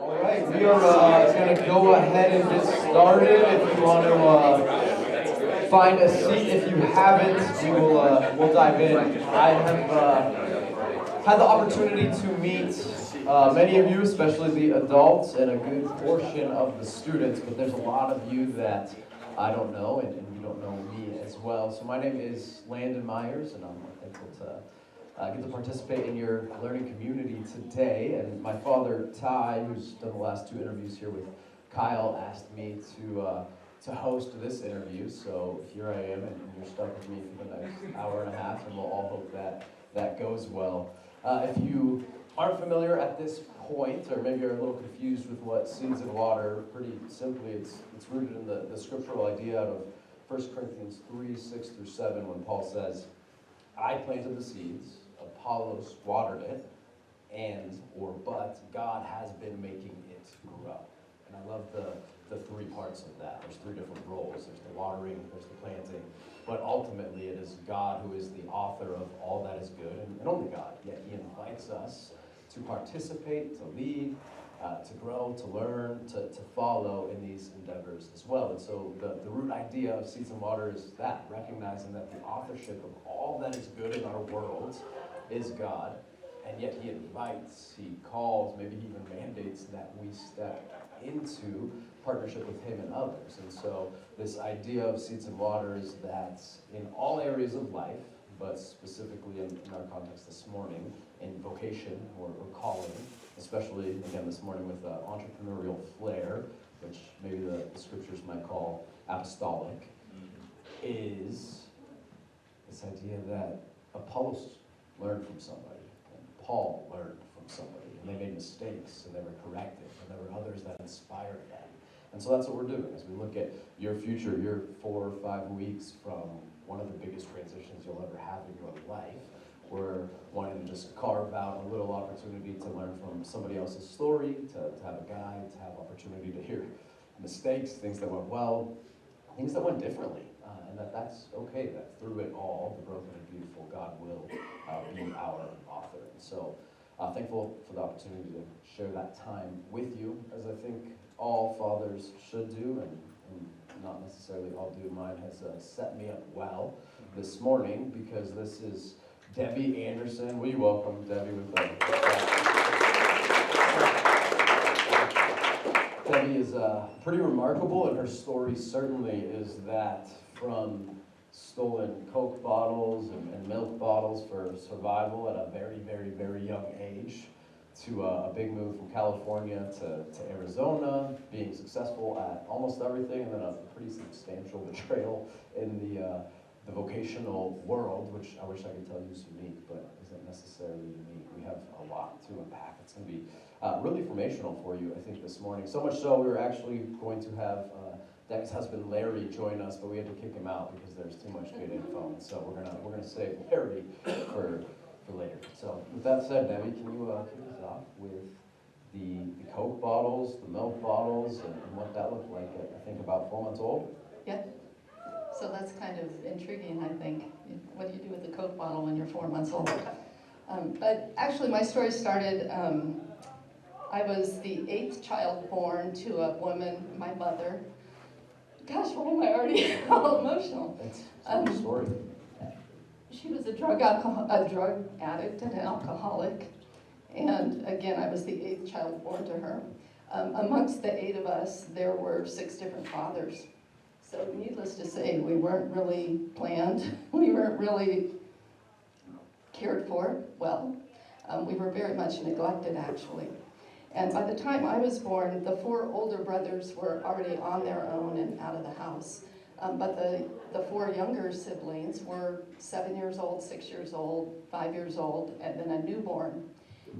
All right, we are going to go ahead and get started. If you want to find a seat, if you haven't, we'll dive in. I have had the opportunity to meet many of you, especially the adults, and a good portion of the students. But there's a lot of you that I don't know, and you don't know me as well. So my name is Landon Myers, and I'm thankful to get to participate in your learning community today. And my father, Ty, who's done the last two interviews here with Kyle, asked me to host this interview. So here I am, and you're stuck with me for the next hour and a half, and we'll all hope that that goes well. If you aren't familiar at this point, or maybe are a little confused with what Seeds and Water, pretty simply, it's rooted in the scriptural idea out of 1 Corinthians 3, 6 through 7, when Paul says, I planted the seeds, Apollos watered it, but God has been making it grow. And I love the three parts of that. There's three different roles. There's the watering, there's the planting, but ultimately it is God who is the author of all that is good, and only God. Yet he invites us to participate, to lead, to grow, to learn, to follow in these endeavors as well. And so the root idea of Seeds and Water is that, recognizing that the authorship of all that is good in our world is God, and yet he invites, he calls, maybe he even mandates that we step into partnership with him and others. And so this idea of Seeds and Water is that in all areas of life, but specifically in our context this morning, in vocation or calling, especially, again, this morning with entrepreneurial flair, which maybe the scriptures might call apostolic, is this idea that Apollos learned from somebody, and Paul learned from somebody, and they made mistakes, and they were corrected, and there were others that inspired them. And so that's what we're doing as we look at your future, your 4 or 5 weeks from one of the biggest transitions you'll ever have in your life. We're wanting to just carve out a little opportunity to learn from somebody else's story, to have a guide, to have opportunity to hear mistakes, things that went well, things that went differently, and that's okay, that through it all, the broken and beautiful, God will be our author. And so thankful for the opportunity to share that time with you, as I think all fathers should do, and not necessarily all do. Mine has set me up well this morning, because this is Debbie Anderson. Will you welcome Debbie with us? Debbie is pretty remarkable, and her story certainly is that from stolen Coke bottles and milk bottles for survival at a very, very, very young age, to a big move from California to Arizona, being successful at almost everything, and then a pretty substantial betrayal in the vocational world, which I wish I could tell you is unique, but isn't necessarily unique. We have a lot to unpack. It's going to be really informational for you, I think, this morning. So much so, we were actually going to have Debbie's husband Larry join us, but we had to kick him out because there's too much good info. And so we're gonna save Larry for later. So with that said, Debbie, can you kick us off with the Coke bottles, the milk bottles, and what that looked like at, I think, about 4 months old? Yeah. So that's kind of intriguing, I think. What do you do with the Coke bottle when you're 4 months old? But actually, my story started, I was the 8th child born to a woman, my mother. Gosh, why am I already all emotional? It's a story. She was a drug addict and an alcoholic. And again, I was the 8th child born to her. Amongst the 8 of us, there were 6 different fathers. So needless to say, we weren't really planned. We weren't really cared for well. We were very much neglected, actually. And by the time I was born, the 4 older brothers were already on their own and out of the house. But the 4 younger siblings were 7 years old, 6 years old, 5 years old, and then a newborn.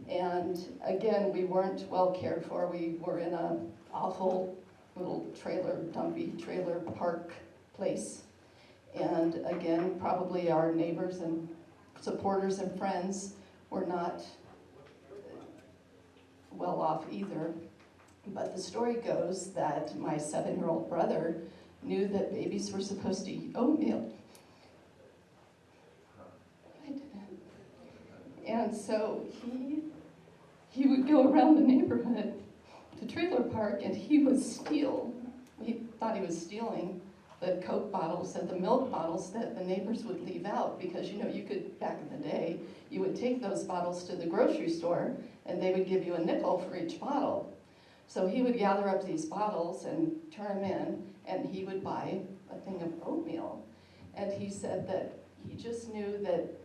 And again, we weren't well cared for. We were in an awful little dumpy trailer park place. And again, probably our neighbors and supporters and friends were not well off either. But the story goes that my 7-year-old brother knew that babies were supposed to eat oatmeal. I didn't. And so he would go around the neighborhood to Trailer Park, and he thought he was stealing the Coke bottles and the milk bottles that the neighbors would leave out, because you could, back in the day, you would take those bottles to the grocery store and they would give you a nickel for each bottle. So he would gather up these bottles and turn them in, and he would buy a thing of oatmeal. And he said that he just knew that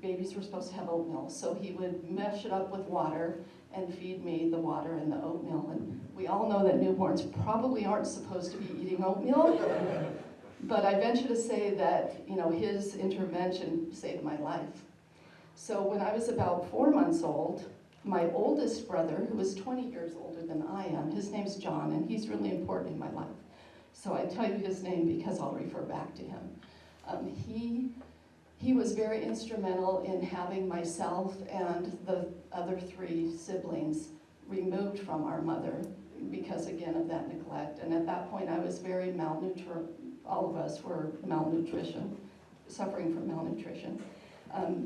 babies were supposed to have oatmeal, so he would mesh it up with water and feed me the water and the oatmeal. And we all know that newborns probably aren't supposed to be eating oatmeal, but I venture to say that his intervention saved my life. So when I was about 4 months old, my oldest brother, who was 20 years older than I am, his name's John, and he's really important in my life. So I tell you his name because I'll refer back to him. He was very instrumental in having myself and the other 3 siblings removed from our mother because, again, of that neglect. And at that point, I was very all of us were suffering from malnutrition.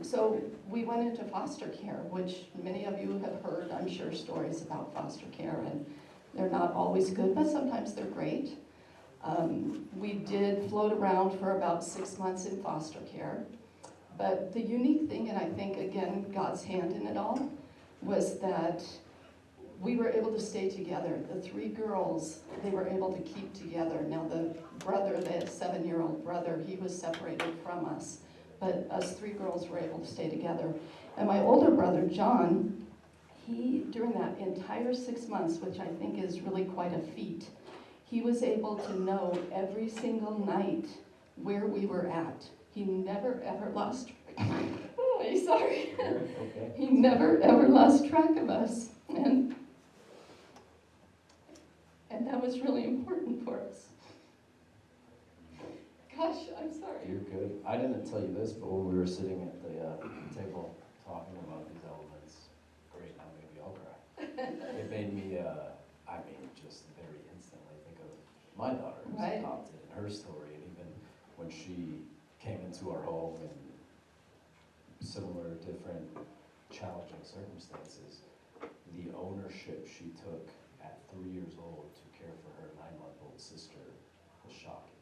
So we went into foster care, which many of you have heard, I'm sure, stories about foster care, and they're not always good, but sometimes they're great. We did float around for about 6 months in foster care. But the unique thing, and I think, again, God's hand in it all, was that we were able to stay together. The 3 girls, they were able to keep together. Now the brother, the 7-year-old brother, he was separated from us. But us 3 girls were able to stay together. And my older brother, John, during that entire 6 months, which I think is really quite a feat, he was able to know every single night where we were at. He never ever lost sorry. Okay. He never ever lost track of us. And that was really important for us. Gosh, I'm sorry. You're good. I didn't tell you this, but when we were sitting at the table talking about these elements, great, now maybe I'll cry. It made me, just very instantly think of my daughter who's Right. adopted and her story, and even when she came into our home in similar, different, challenging circumstances, the ownership she took at 3 years old to care for her 9-month-old sister was shocking.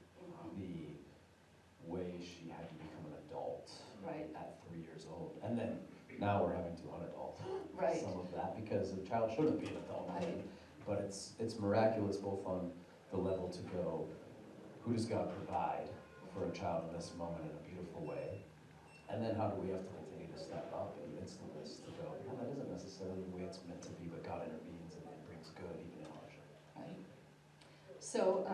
The way she had to become an adult Right. at 3 years old, and then now we're having to unadult Right. some of that because a child shouldn't be an adult. Right. But it's miraculous both on the level to go, who does God provide for a child in this moment in a beautiful way, and then how do we have to continue to step up in the midst of this to go, yeah, that isn't necessarily the way it's meant to be, but God intervenes and it brings good even in hardship. Right. So,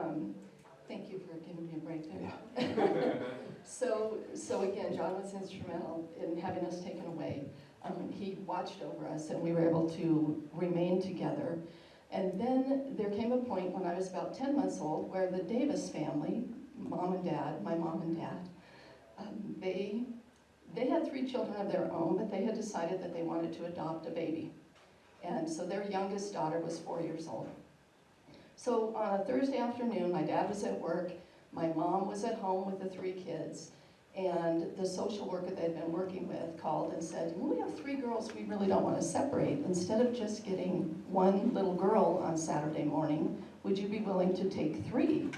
thank you for giving me a break there. So again, John was instrumental in having us taken away. He watched over us, and we were able to remain together. And then there came a point when I was about 10 months old where the Davis family, mom and dad, my mom and dad, they had 3 children of their own, but they had decided that they wanted to adopt a baby. And so their youngest daughter was 4 years old. So on a Thursday afternoon, my dad was at work, my mom was at home with the 3 kids, and the social worker they'd been working with called and said, well, we have 3 girls we really don't want to separate. Instead of just getting 1 little girl on Saturday morning, would you be willing to take 3?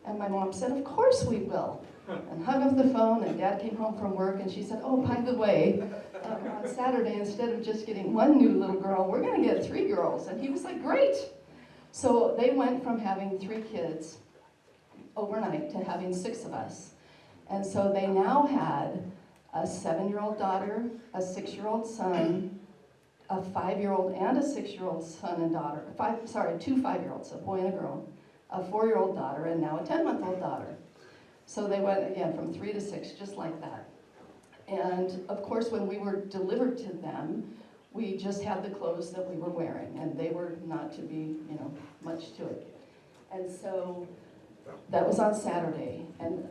And my mom said, of course we will. And hung up the phone, and Dad came home from work, and she said, oh, by the way, on Saturday, instead of just getting 1 new little girl, we're going to get 3 girls. And he was like, great. So they went from having 3 kids overnight to having 6 of us. And so they now had a 7-year-old daughter, a 6-year-old son, a 5-year-old and a 6-year-old son and daughter, 2 5-year-olds, a boy and a girl, a 4-year-old daughter, and now a 10-month-old daughter. So they went, again, from 3 to 6, just like that. And, of course, when we were delivered to them, we just had the clothes that we were wearing, and they were not to be, much to it. And so that was on Saturday. And,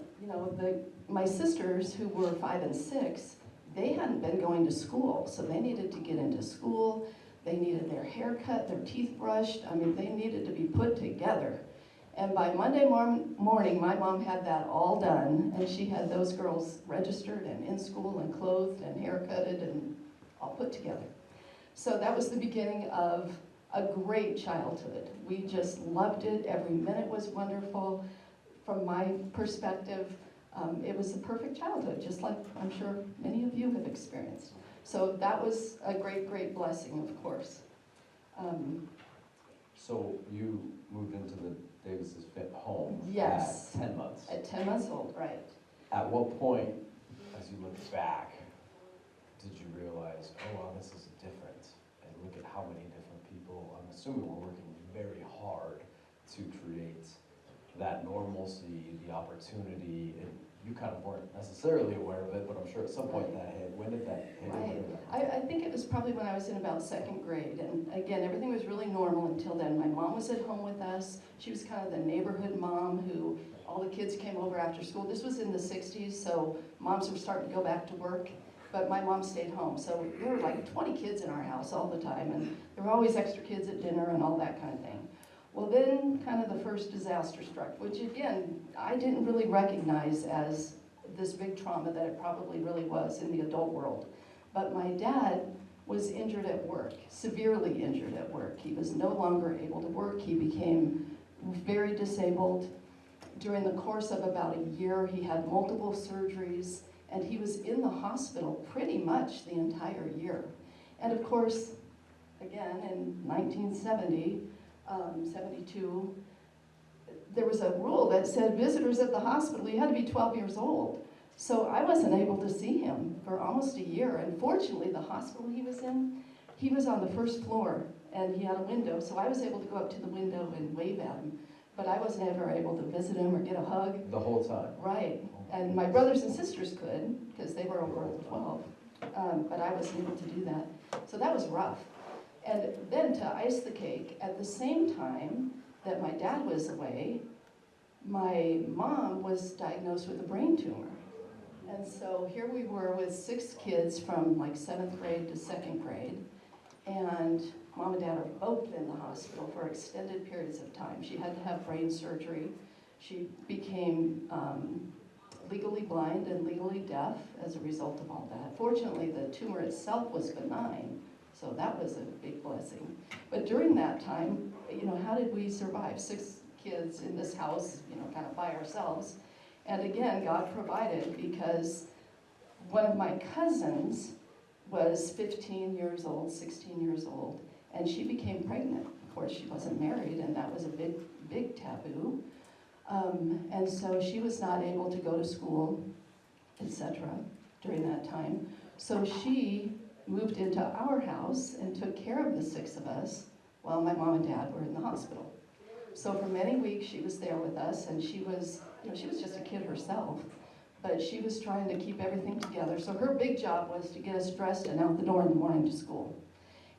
my sisters, who were 5 and 6, they hadn't been going to school, so they needed to get into school. They needed their hair cut, their teeth brushed. I mean, they needed to be put together. And by Monday morning, my mom had that all done, and she had those girls registered and in school and clothed and haircutted and all put together. So that was the beginning of a great childhood. We just loved it. Every minute was wonderful. From my perspective, it was the perfect childhood, just like I'm sure many of you have experienced. So that was a great, great blessing, of course. So you moved into the Davis's fit home Yes. at 10 months. At 10 months old, right. At what point, as you look back, did you realize, oh wow, this is different? And look at how many different people, I'm assuming we're working very hard to create that normalcy, the opportunity, and you kind of weren't necessarily aware of it, but I'm sure at some point that hit. When did that hit? Right. I think it was probably when I was in about second grade. And again, everything was really normal until then. My mom was at home with us. She was kind of the neighborhood mom who all the kids came over after school. This was in the 60s, so moms were starting to go back to work. But my mom stayed home. So there were like 20 kids in our house all the time. And there were always extra kids at dinner and all that kind of thing. Well, then kind of the first disaster struck, which again, I didn't really recognize as this big trauma that it probably really was in the adult world. But my dad was injured at work, severely injured at work. He was no longer able to work. He became very disabled. During the course of about a year, he had multiple surgeries, and he was in the hospital pretty much the entire year. And of course, again, in 1970, 72, there was a rule that said visitors at the hospital, you had to be 12 years old. So I wasn't able to see him for almost a year. And fortunately, the hospital he was in, he was on the first floor and he had a window. So I was able to go up to the window and wave at him. But I wasn't ever able to visit him or get a hug. The whole time? Right. And my brothers and sisters could, because they were over 12. But I wasn't able to do that. So that was rough. And then to ice the cake, at the same time that my dad was away, my mom was diagnosed with a brain tumor. And so here we were with 6 kids from like 7th grade to 2nd grade. And mom and dad are both in the hospital for extended periods of time. She had to have brain surgery. She became legally blind and legally deaf as a result of all that. Fortunately, the tumor itself was benign. So that was a big blessing. But during that time, you know, how did we survive? 6 kids in this house, you know, kind of by ourselves. And again, God provided because one of my cousins was 15 years old, 16 years old, and she became pregnant. Of course, she wasn't married, and that was a big, big taboo. And so she was not able to go to school, etc. during that time. So she moved into our house and took care of the 6 of us while my mom and dad were in the hospital. So for many weeks she was there with us, and she was, you know, she was just a kid herself, but she was trying to keep everything together. So her big job was to get us dressed and out the door in the morning to school.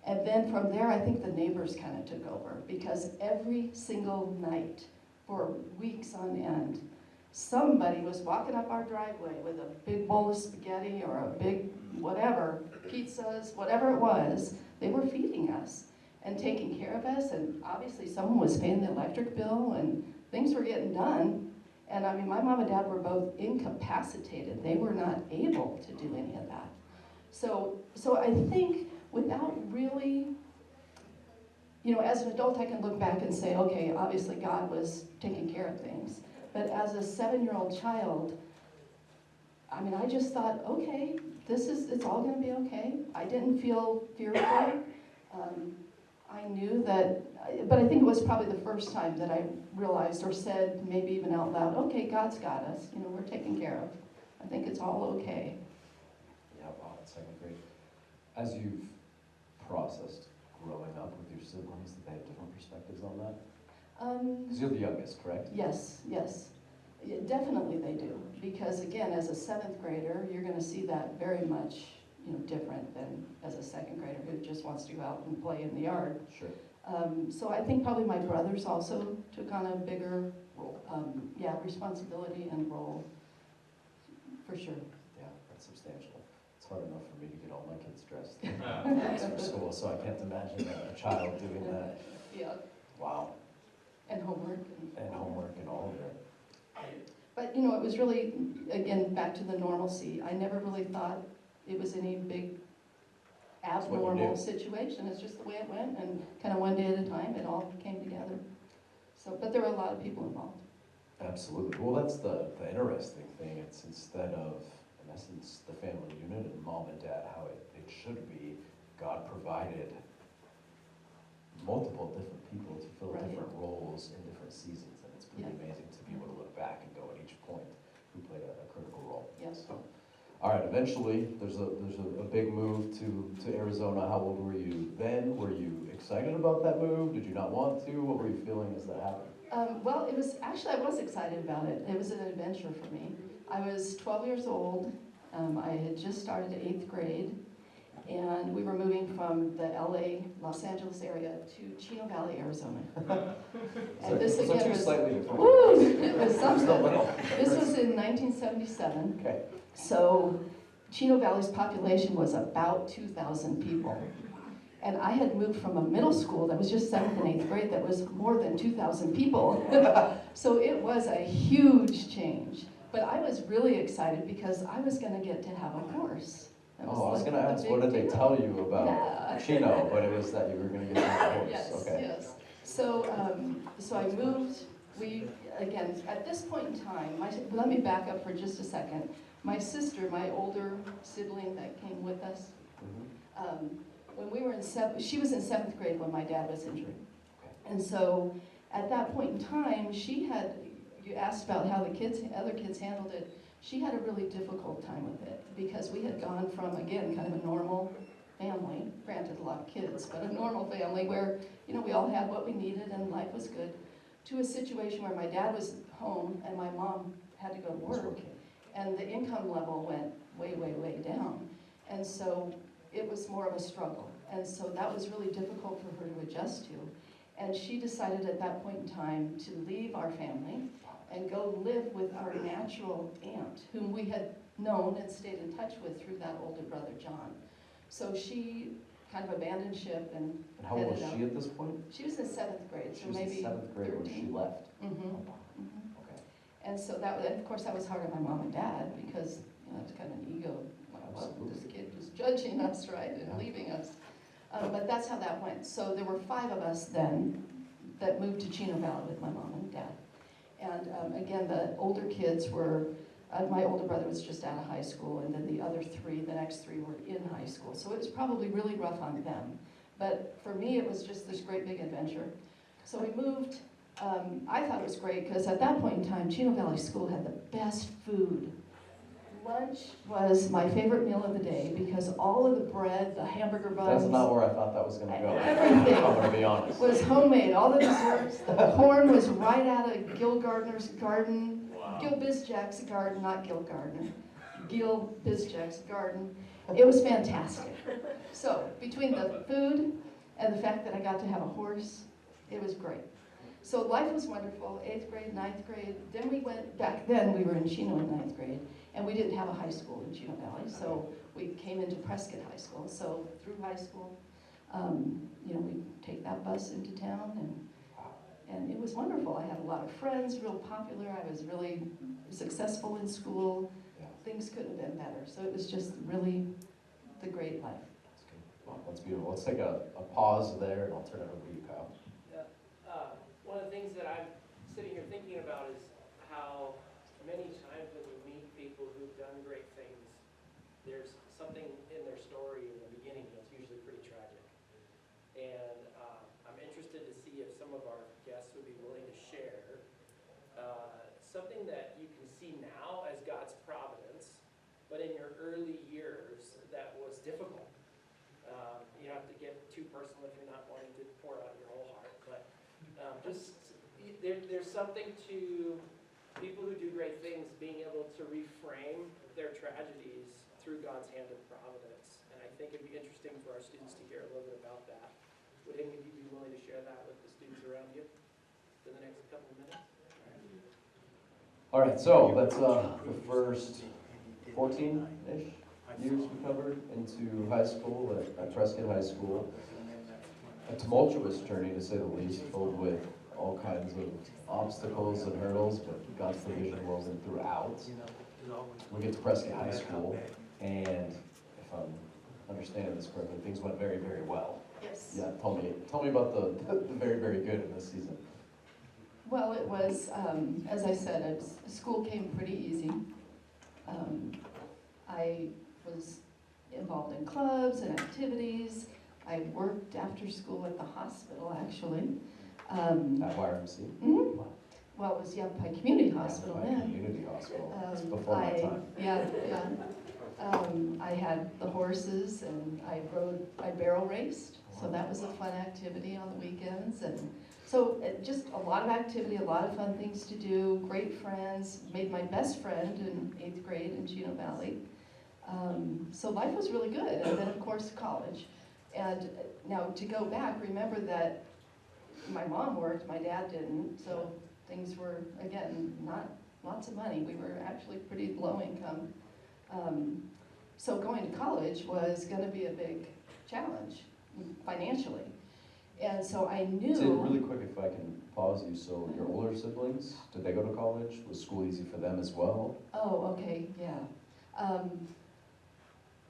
And then from there, I think the neighbors kind of took over, because every single night for weeks on end, somebody was walking up our driveway with a big bowl of spaghetti or a big whatever, pizzas, whatever it was. They were feeding us and taking care of us, and obviously someone was paying the electric bill and things were getting done. And I mean, my mom and dad were both incapacitated. They were not able to do any of that. So I think without really, you know, as an adult I can look back and say, okay, obviously God was taking care of things. But as a 7-year-old child, I mean, I just thought, okay, it's all gonna be okay. I didn't feel fearful. I knew that, but I think it was probably the first time that I realized or said, maybe even out loud, okay, God's got us, you know, we're taken care of. I think it's all okay. Yeah, wow, that's 2nd grade. As you've processed growing up with your siblings, did they have different perspectives on that? Because you're the youngest, correct? Yes, yes. Yeah, definitely they do. Because again, as a 7th grader, you're gonna see that very much, you know, different than as a 2nd grader who just wants to go out and play in the yard. Sure. So I think probably my brothers also took on a bigger, responsibility and role, for sure. Yeah, that's substantial. It's hard enough for me to get all my kids dressed for school, so I can't imagine a child doing that. Yeah. Wow. And homework. And homework and all of it. But, you know, it was really, again, back to the normalcy. I never really thought it was any big abnormal situation. It's just the way it went, and kind of one day at a time, it all came together. So, but there were a lot of people involved. Absolutely. Well, that's the interesting thing. It's instead of, in essence, the family unit and mom and dad, how it should be, God provided multiple different people to fill Right. different roles in different seasons. And it's pretty Yeah. amazing to be able to look back and go at each point who played a critical role. Yes. So, all right, eventually, there's a big move to Arizona. How old were you then? Were you excited about that move? Did you not want to? What were you feeling as that happened? Well, it was, actually, I was excited about it. It was an adventure for me. I was 12 years old. I had just started 8th grade, and we were moving from the LA, Los Angeles area to Chino Valley, Arizona. And this So again two was, slightly different. woo, it was something. Still little. This was in 1977. Okay. So Chino Valley's population was about 2,000 people. And I had moved from a middle school that was just 7th and 8th grade that was more than 2,000 people. So it was a huge change. But I was really excited because I was going to get to have a horse. That Oh, I was like gonna a ask, big what did they deal. tell you about Yeah. Chino? But it was that you were gonna get on a horse. Yes, Okay. yes. So, so I moved. We, again, at this point in time, let me back up for just a second. My sister, my older sibling that came with us, Mhm. when we were in she was in 7th grade when my dad was injured. And so at that point in time, you asked about how the other kids handled it. She had a really difficult time with it because we had gone from, again, kind of a normal family, granted a lot of kids, but a normal family where, we all had what we needed and life was good, to a situation where my dad was home and my mom had to go to work, and the income level went way, way, way down. And so it was more of a struggle. And so that was really difficult for her to adjust to. And she decided at that point in time to leave our family and go live with our natural aunt, whom we had known and stayed in touch with through that older brother, John. So she kind of abandoned ship and And how old was headed she out. at this point? She was in 7th grade, She so was in maybe 7th grade when she 13. left. Mhm. Okay. And so of course, that was hard on my mom and dad because, it's kind of an ego, like, what, this kid was judging us, right, and leaving us. But that's how that went. So there were 5 of us then that moved to Chino Valley with my mom and dad. And again, the older kids were, my older brother was just out of high school, and then the next three were in high school. So it was probably really rough on them. But for me, it was just this great big adventure. So we moved. I thought it was great because at that point in time, Chino Valley School had the best food. Lunch was my favorite meal of the day because all of the bread, the hamburger buns. That's not where I thought that was gonna go. Everything. I'm gonna be honest. Was homemade. All the desserts. The corn was right out of Gil Gardner's garden. Wow. Gil Bizjak's garden, not Gil Gardner. Gil Bizjak's garden. It was fantastic. So between the food and the fact that I got to have a horse, it was great. So life was wonderful. 8th grade, 9th grade. Then we went, back then we were in Chino in 9th grade, and we didn't have a high school in Chino Valley, so we came into Prescott High School. So through high school, we'd take that bus into town, and it was wonderful. I had a lot of friends, real popular. I was really successful in school. Yeah. Things couldn't have been better. So it was just really the great life. That's good. Wow, that's beautiful. Let's take a pause there, and I'll turn it over to you, Kyle. One of the things that I'm sitting here thinking about is how many times when you meet people who've done great things, there's something in their story in the beginning that's usually pretty tragic. And I'm interested to see if some of our guests would be willing to share something that you can see now as God's providence, but in your early years that was difficult. You don't have to get too personal if you're not wanting to pour out your whole heart, but there's something to people who do great things being able to reframe their tragedies through God's hand of providence. And I think it'd be interesting for our students to hear a little bit about that. Would any of you be willing to share that with the students around you for the next couple of minutes? All right, so that's the first 14-ish years we covered into high school at Prescott High School. A tumultuous journey, to say the least, filled with all kinds of obstacles and hurdles, but God's provision woven throughout. We get to Prescott High School, and if I'm understanding this correctly, things went very, very well. Yes. Yeah, tell me about the very, very good in this season. Well, it was, as I said, school came pretty easy. I was involved in clubs and activities. I worked after school at the hospital, actually. At YRMC? Mhm. Well, it was Yavapai Community Hospital Yavapai then. Community Hospital, it's before my time. Yeah, yeah. I had the horses and I barrel raced, so that was a fun activity on the weekends. And so just a lot of activity, a lot of fun things to do, great friends, made my best friend in 8th grade in Chino Valley. So life was really good, and then of course college. And now to go back, remember that my mom worked, my dad didn't, so things were, again, not lots of money. We were actually pretty low income. So going to college was going to be a big challenge financially. And so I knew... So really quick, if I can pause you, so your older siblings, did they go to college? Was school easy for them as well? Oh, okay, yeah.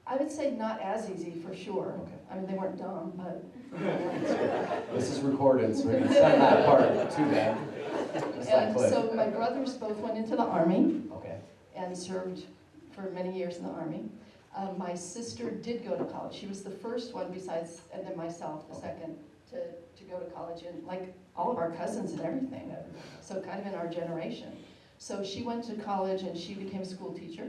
I would say not as easy for sure. Okay. I mean, they weren't dumb, but... This is recorded, so we can send that part to them. Just that And clip. so my brothers both went into the Army Okay. and served for many years in the Army. My sister did go to college. She was the first one besides, and then myself, the second, to go to college, and like all of our cousins and everything. So kind of in our generation. So she went to college and she became a school teacher.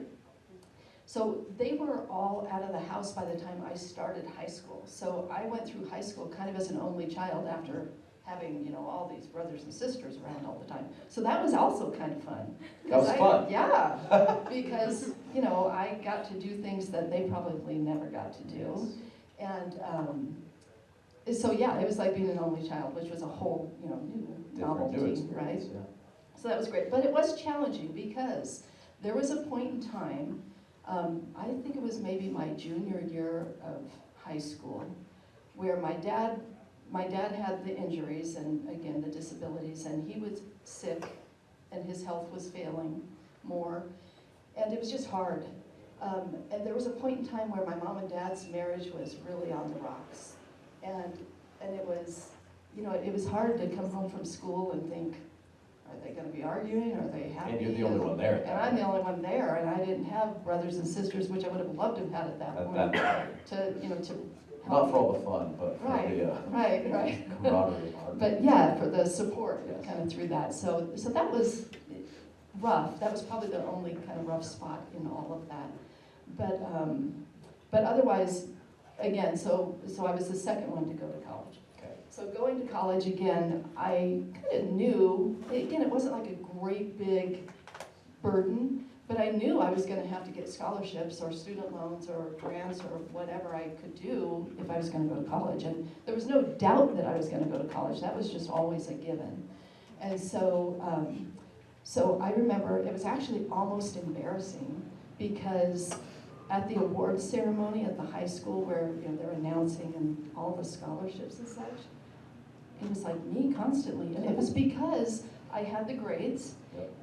So they were all out of the house by the time I started high school. So I went through high school kind of as an only child after having, you know, all these brothers and sisters around all the time. So that was also kind of fun. That was fun. Yeah, because, you know, I got to do things that they probably never got to do. And so yeah, it was like being an only child, which was a whole, you know, new novelty, right? Yeah. So that was great, but it was challenging because there was a point in time, I think it was maybe my junior year of high school, where my dad had the injuries and again the disabilities, and he was sick and his health was failing more, and it was just hard. And there was a point in time where my mom and dad's marriage was really on the rocks, and it was, you know, it was hard to come home from school and think, are they going to be arguing? Are they happy? And you're the only one there at that And I'm the only one there, and I didn't have brothers and sisters, which I would have loved to have had at that point. To, you know, to help. Not for all the fun, but for Right, the right. camaraderie. But yeah, for the support Yes. kind of through that. So that was rough. That was probably the only kind of rough spot in all of that. But otherwise, again, so I was the second one to go to college. Okay. So going to college again, I kind of knew, again, it wasn't like a great big burden, but I knew I was going to have to get scholarships or student loans or grants or whatever I could do if I was going to go to college. And there was no doubt that I was going to go to college. That was just always a given. And so I remember it was actually almost embarrassing because at the awards ceremony at the high school where, you know, they're announcing and all the scholarships and such, it was like me constantly. And it was because I had the grades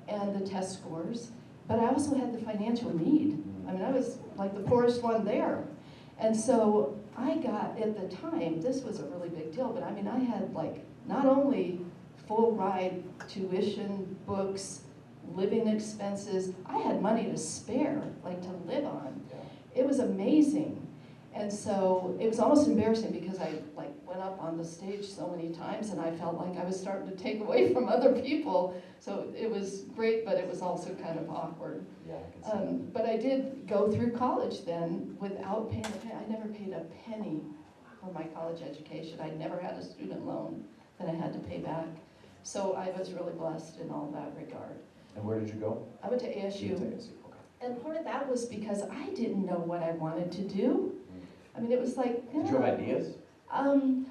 and the test scores, but I also had the financial need. I mean, I was like the poorest one there. And so I got, at the time, this was a really big deal, but I mean, I had like not only full ride tuition, books, living expenses, I had money to spare, like to live on. It was amazing. And so it was almost embarrassing because I like went up on the stage so many times and I felt like I was starting to take away from other people. So it was great, but it was also kind of awkward. Yeah, I can see that. But I did go through college then without paying a penny. I never paid a penny for my college education. I never had a student loan that I had to pay back. So I was really blessed in all that regard. And where did you go? I went to You ASU. went to ASU, okay. And part of that was because I didn't know what I wanted to do. I mean, it was like, Did you have ideas?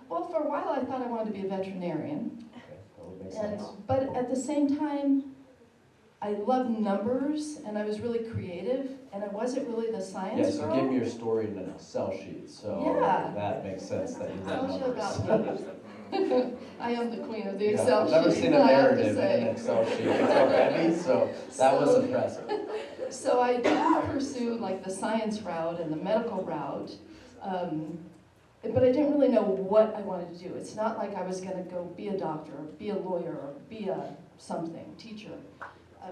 well, for a while I thought I wanted to be a veterinarian. Okay, that would make And, sense. but at the same time, I loved numbers and I was really creative and I wasn't really the science Yes, you girl. gave me your story in an Excel sheet, so Yeah. that makes sense that you love Tells you numbers. about me. I am the queen of the Yeah, Excel I've sheet. never seen a I have to narrative in an say. Excel sheet already, so that was impressive. So I did pursue like the science route and the medical route, But I didn't really know what I wanted to do. It's not like I was gonna go be a doctor, or be a lawyer, or be a something, teacher.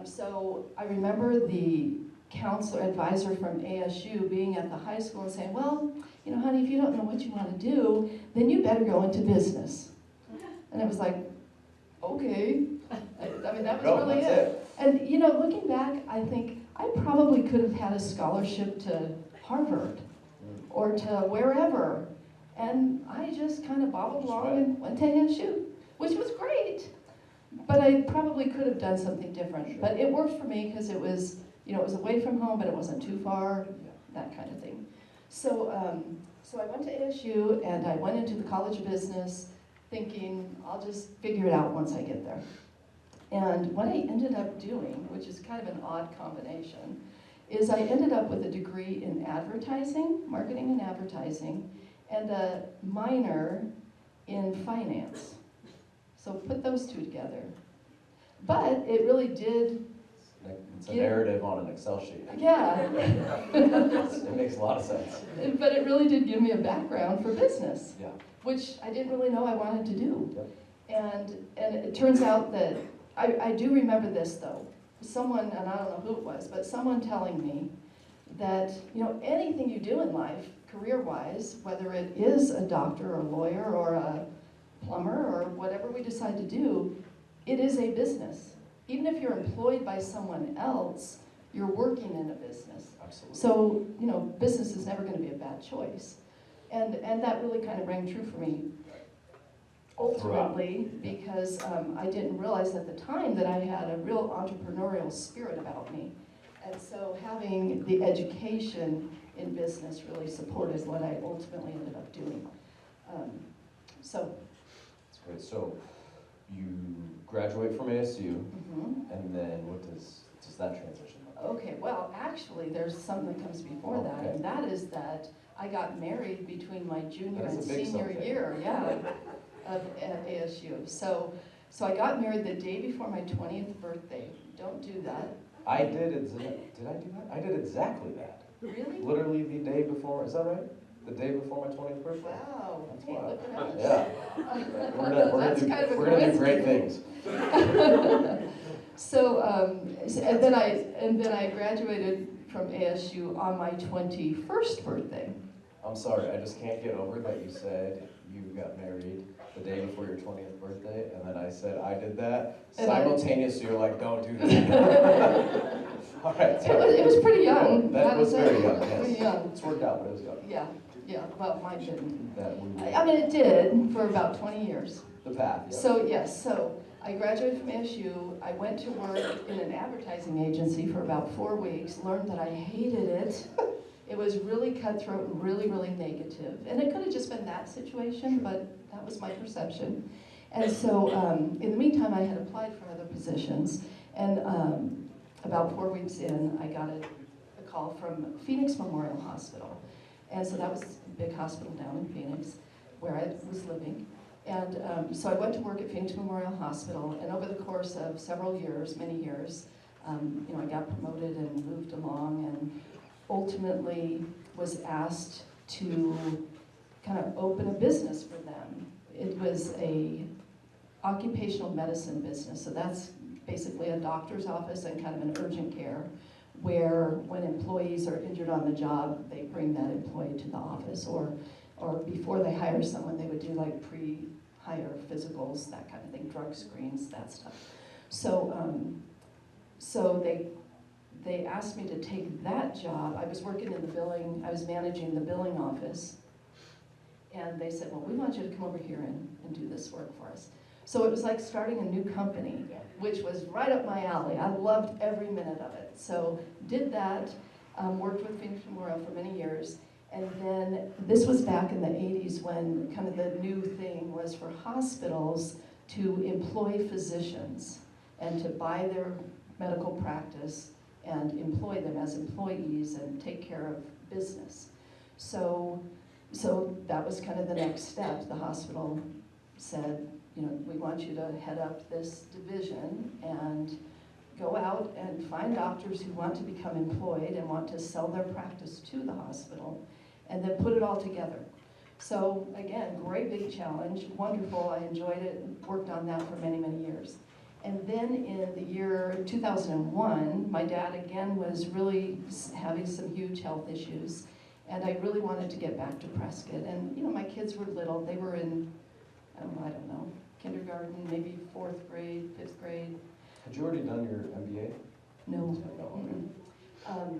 So I remember the counselor advisor from ASU being at the high school and saying, well, you know, honey, if you don't know what you want to do, then you better go into business. And it was like, okay. I mean, that was really it. And, you know, looking back, I think I probably could have had a scholarship to Harvard or to wherever. And I just kind of bobbled along and went to ASU, which was great. But I probably could have done something different. But it worked for me because it was, you know, it was away from home, but it wasn't too far, that kind of thing. So, so I went to ASU and I went into the College of Business thinking I'll just figure it out once I get there. And what I ended up doing, which is kind of an odd combination, is I ended up with a degree in advertising, marketing and advertising, and a minor in finance. So put those two together. But it really did. It's a narrative on an Excel sheet. Yeah. It makes a lot of sense. But it really did give me a background for business, Yeah. which I didn't really know I wanted to do. Yep. And it turns out that, I do remember this though, someone, and I don't know who it was, but someone telling me that, you know, anything you do in life, career-wise, whether it is a doctor or a lawyer or a plumber or whatever we decide to do, it is a business. Even if you're employed by someone else, you're working in a business. Absolutely. So, you know, business is never going to be a bad choice. And that really kind of rang true for me. Ultimately, because I didn't realize at the time that I had a real entrepreneurial spirit about me. And so having the education in business really supported what I ultimately ended up doing. So. That's great. So you graduate from ASU, Mhm. and then what does that transition look like? Okay, well, actually, there's something that comes before that, Okay. and that is that I got married between my junior That's and a big senior something. year, at ASU. So I got married the day before my 20th birthday. Don't do that. Did I do that? I did exactly that. Really? Literally the day before, is that right? The day before my 20th birthday? Wow. That's Hey, wild. look at us. Yeah. That's kind of a we're gonna do great coincidence. things. So, and then I graduated from ASU on my 21st birthday. I'm sorry, I just can't get over that you said you got married the day before your 20th birthday, and then I said I did that. And Simultaneously, you're like, don't do that. All right, sorry. It was pretty young. That was very young, Pretty yes. young. It's worked out, but it was young. Yeah, well, mine didn't. That we were, I mean, it did for about 20 years. the path, yeah. So, yes, so I graduated from ASU. I went to work in an advertising agency for about 4 weeks, learned that I hated it. It was really cutthroat and really, really negative. And it could have just been that situation, but that was my perception. And so, in the meantime, I had applied for other positions. And about 4 weeks in, I got a call from Phoenix Memorial Hospital. And so that was a big hospital down in Phoenix, where I was living. And so I went to work at Phoenix Memorial Hospital, and over the course of several years, many years, you know, I got promoted and moved along, and ultimately was asked to kind of open a business for them. It was a occupational medicine business, so that's basically a doctor's office and kind of an urgent care, where when employees are injured on the job, they bring that employee to the office, or before they hire someone, they would do like pre-hire physicals, that kind of thing, drug screens, that stuff. So they asked me to take that job. I was working in the billing, I was managing the billing office, and they said, well, we want you to come over here and do this work for us. So it was like starting a new company, which was right up my alley. I loved every minute of it. So did that, worked with Phoenix Memorial for many years. And then this was back in the 80s when kind of the new thing was for hospitals to employ physicians and to buy their medical practice and employ them as employees and take care of business. So that was kind of the next step. The hospital said, you know, we want you to head up this division and go out and find doctors who want to become employed and want to sell their practice to the hospital. and then put it all together. So again, great big challenge, wonderful, I enjoyed it, worked on that for many, many years. And then in the year 2001, my dad again was really having some huge health issues, and I really wanted to get back to Prescott. And you know, my kids were little, they were in, I don't know, kindergarten, maybe 4th grade, 5th grade. Had you already done your MBA? No. No, okay.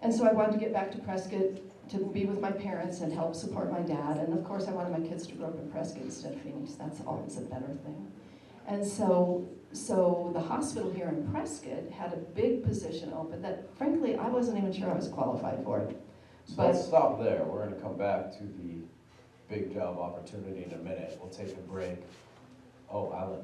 And so I wanted to get back to Prescott to be with my parents and help support my dad. And of course, I wanted my kids to grow up in Prescott instead of Phoenix. That's always a better thing. And so the hospital here in Prescott had a big position open that, frankly, I wasn't even sure I was qualified for. So let's stop there. We're going to come back to the big job opportunity in a minute. We'll take a break. Oh, Alan.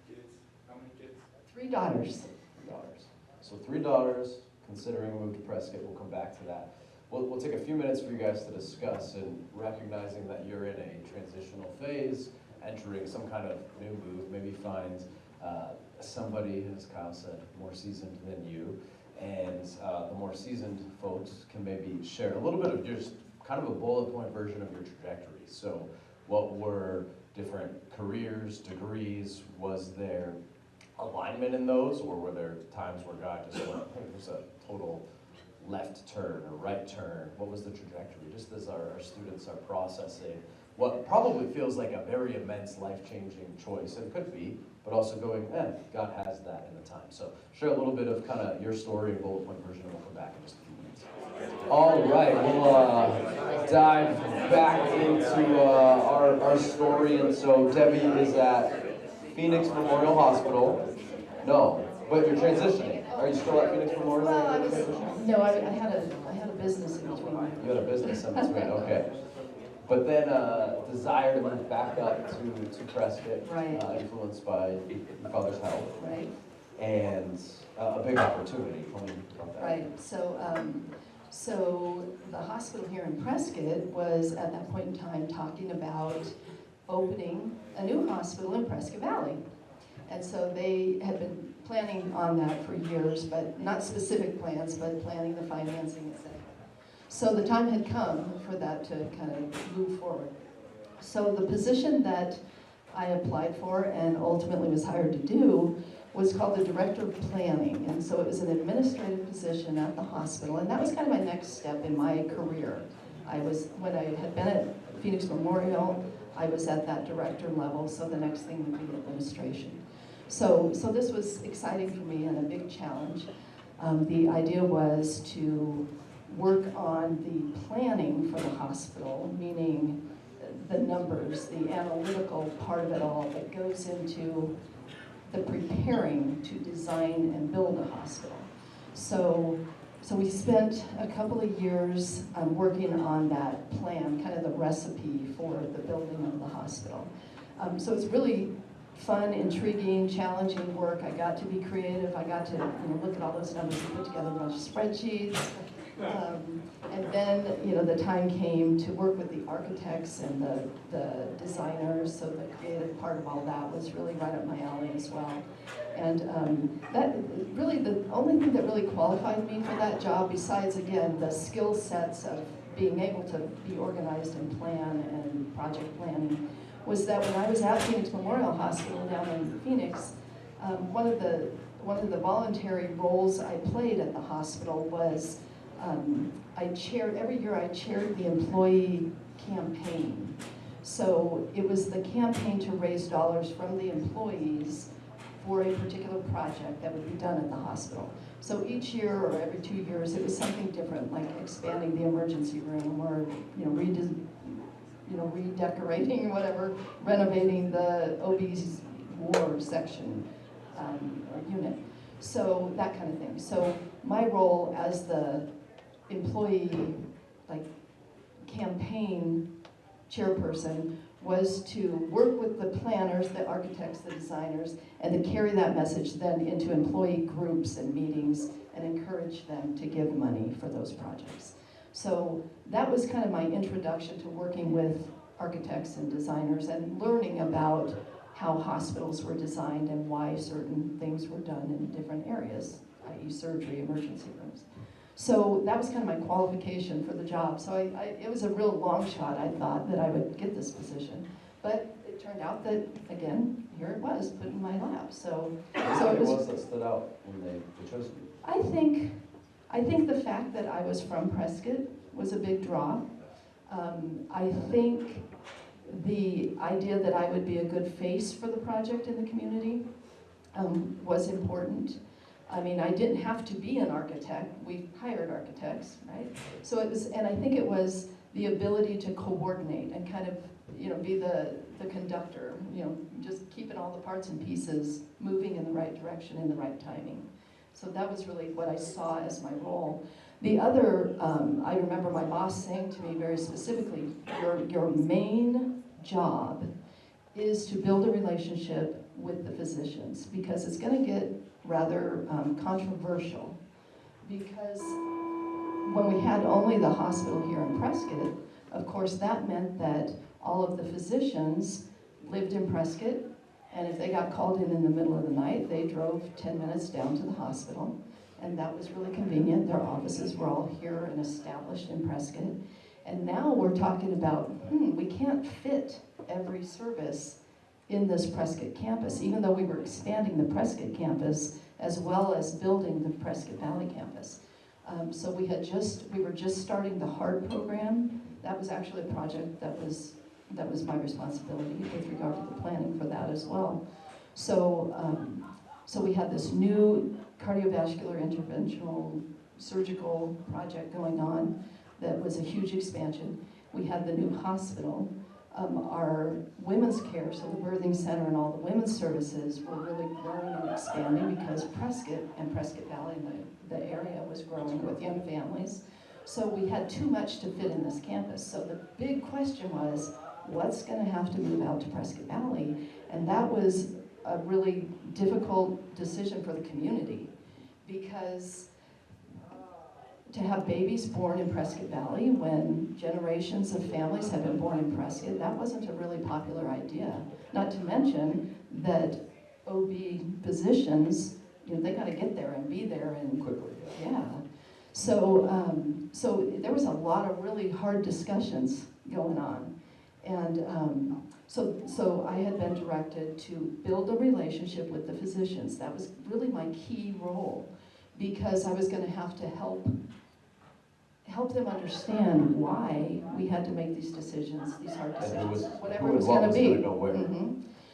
Kids, how many kids? 3 daughters. 3 daughters. So 3 daughters, considering a move to Prescott. We'll come back to that. We'll take a few minutes for you guys to discuss, and recognizing that you're in a transitional phase, entering some kind of new move, maybe find somebody, as Kyle said, more seasoned than you. And the more seasoned folks can maybe share a little bit of just kind of a bullet point version of your trajectory. So what were different careers, degrees? Was there alignment in those, or were there times where God just went, hey, there's a total left turn or right turn? What was the trajectory? Just as our students are processing what probably feels like a very immense, life-changing choice, and could be, but also going, God has that in the time. So share a little bit of kind of your story and bullet point version, and we'll come back in just a few minutes. All right, we'll dive back into our story. And so Debbie is at Phoenix Memorial Hospital. No, but you're transitioning. Are you still at Phoenix Memorial? Well, I had a business in between. You had a business in between, okay. But then desire to move back up to Prescott, Right. Influenced by your father's health, Right. and a big opportunity. Tell me about that. Right, so the hospital here in Prescott was at that point in time talking about opening a new hospital in Prescott Valley. And so they had been planning on that for years, but not specific plans, but planning the financing, etc. So the time had come for that to kind of move forward. So the position that I applied for and ultimately was hired to do was called the Director of Planning. And so it was an administrative position at the hospital. And that was kind of my next step in my career. When I had been at Phoenix Memorial, I was at that director level, so the next thing would be administration. So this was exciting for me and a big challenge. The idea was to work on the planning for the hospital, meaning the numbers, the analytical part of it all that goes into the preparing to design and build a hospital. So we spent a couple of years working on that plan, kind of the recipe for the building of the hospital. So it's really fun, intriguing, challenging work. I got to be creative. I got to look at all those numbers and put together a bunch of spreadsheets. And then, the time came to work with the architects and the designers, so the creative part of all that was really right up my alley as well. And that really, the only thing that really qualified me for that job, besides, again, the skill sets of being able to be organized and plan and project planning, was that when I was at Phoenix Memorial Hospital down in Phoenix, one of the voluntary roles I played at the hospital was every year I chaired the employee campaign. So it was the campaign to raise dollars from the employees for a particular project that would be done at the hospital. So each year or every 2 years, it was something different, like expanding the emergency room or redecorating, whatever, renovating the OB's ward section or unit. So that kind of thing. So my role as the employee campaign chairperson was to work with the planners, the architects, the designers, and to carry that message then into employee groups and meetings and encourage them to give money for those projects. So that was kind of my introduction to working with architects and designers and learning about how hospitals were designed and why certain things were done in different areas, i.e. surgery, emergency rooms. So that was kind of my qualification for the job. So it was a real long shot, I thought, that I would get this position. But it turned out that, again, here it was, put in my lap. So it was. That stood out when they chose you? I think the fact that I was from Prescott was a big draw. I think the idea that I would be a good face for the project in the community was important. I mean, I didn't have to be an architect. We hired architects, right? So it was, and I think it was the ability to coordinate and kind of, be the conductor, just keeping all the parts and pieces moving in the right direction in the right timing. So that was really what I saw as my role. The other, I remember my boss saying to me very specifically, your main job is to build a relationship with the physicians, because it's going to get rather controversial. Because when we had only the hospital here in Prescott, of course that meant that all of the physicians lived in Prescott, and if they got called in the middle of the night, they drove 10 minutes down to the hospital, and that was really convenient. Their offices were all here and established in Prescott. And now we're talking about, we can't fit every service in this Prescott campus, even though we were expanding the Prescott campus as well as building the Prescott Valley campus. So we were just starting the HEART program. That was actually a project that was my responsibility with regard to the planning for that as well. So we had this new cardiovascular interventional surgical project going on that was a huge expansion. We had the new hospital. Our women's care, so the birthing center and all the women's services were really growing and expanding because Prescott and Prescott Valley and the area was growing with young families. So we had too much to fit in this campus. So the big question was, what's going to have to move out to Prescott Valley? And that was a really difficult decision for the community, because to have babies born in Prescott Valley when generations of families have been born in Prescott, that wasn't a really popular idea. Not to mention that OB physicians, they got to get there and be there and Quickly, yeah. So there was a lot of really hard discussions going on. And so I had been directed to build a relationship with the physicians. That was really my key role, because I was going to have to help them understand why we had to make these decisions, these hard decisions, whatever it was going to be.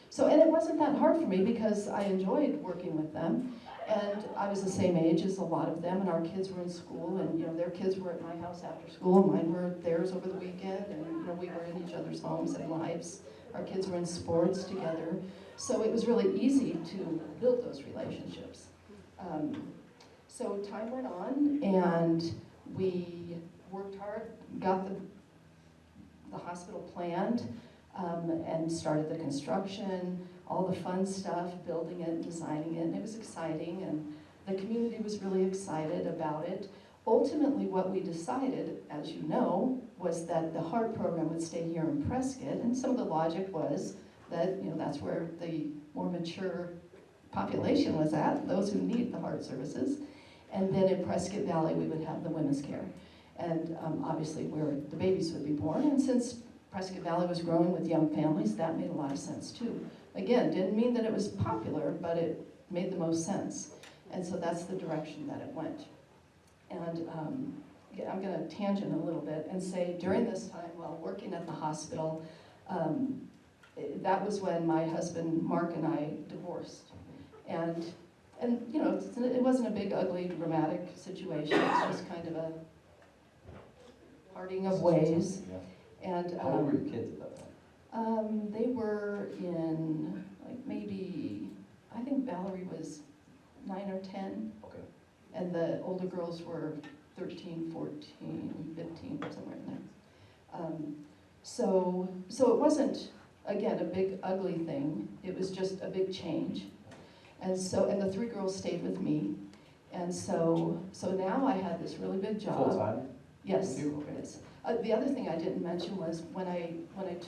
So, and it wasn't that hard for me because I enjoyed working with them. And I was the same age as a lot of them, and our kids were in school, and their kids were at my house after school, and mine were theirs over the weekend, and we were in each other's homes and lives. Our kids were in sports together, so it was really easy to build those relationships. So time went on, and we worked hard, got the hospital planned, and started the construction, all the fun stuff, building it, designing it, and it was exciting, and the community was really excited about it. Ultimately, what we decided, as you know, was that the HEART program would stay here in Prescott, and some of the logic was that, that's where the more mature population was at, those who need the HEART services. And then in Prescott Valley, we would have the women's care. And obviously where the babies would be born. And since Prescott Valley was growing with young families, that made a lot of sense too. Again, didn't mean that it was popular, but it made the most sense. And so that's the direction that it went. And I'm going to tangent a little bit and say during this time while working at the hospital, that was when my husband Mark and I divorced. And it wasn't a big, ugly, dramatic situation. It's just kind of a parting of ways. And how old were your kids at that time? they were in maybe, I think Valerie was 9 or 10. Okay. And the older girls were 13, 14, 15, somewhere in there. So it wasn't, again, a big, ugly thing. It was just a big change. And the 3 girls stayed with me. And so now I had this really big job. Full time? Yes. Okay. Yes. The other thing I didn't mention was when I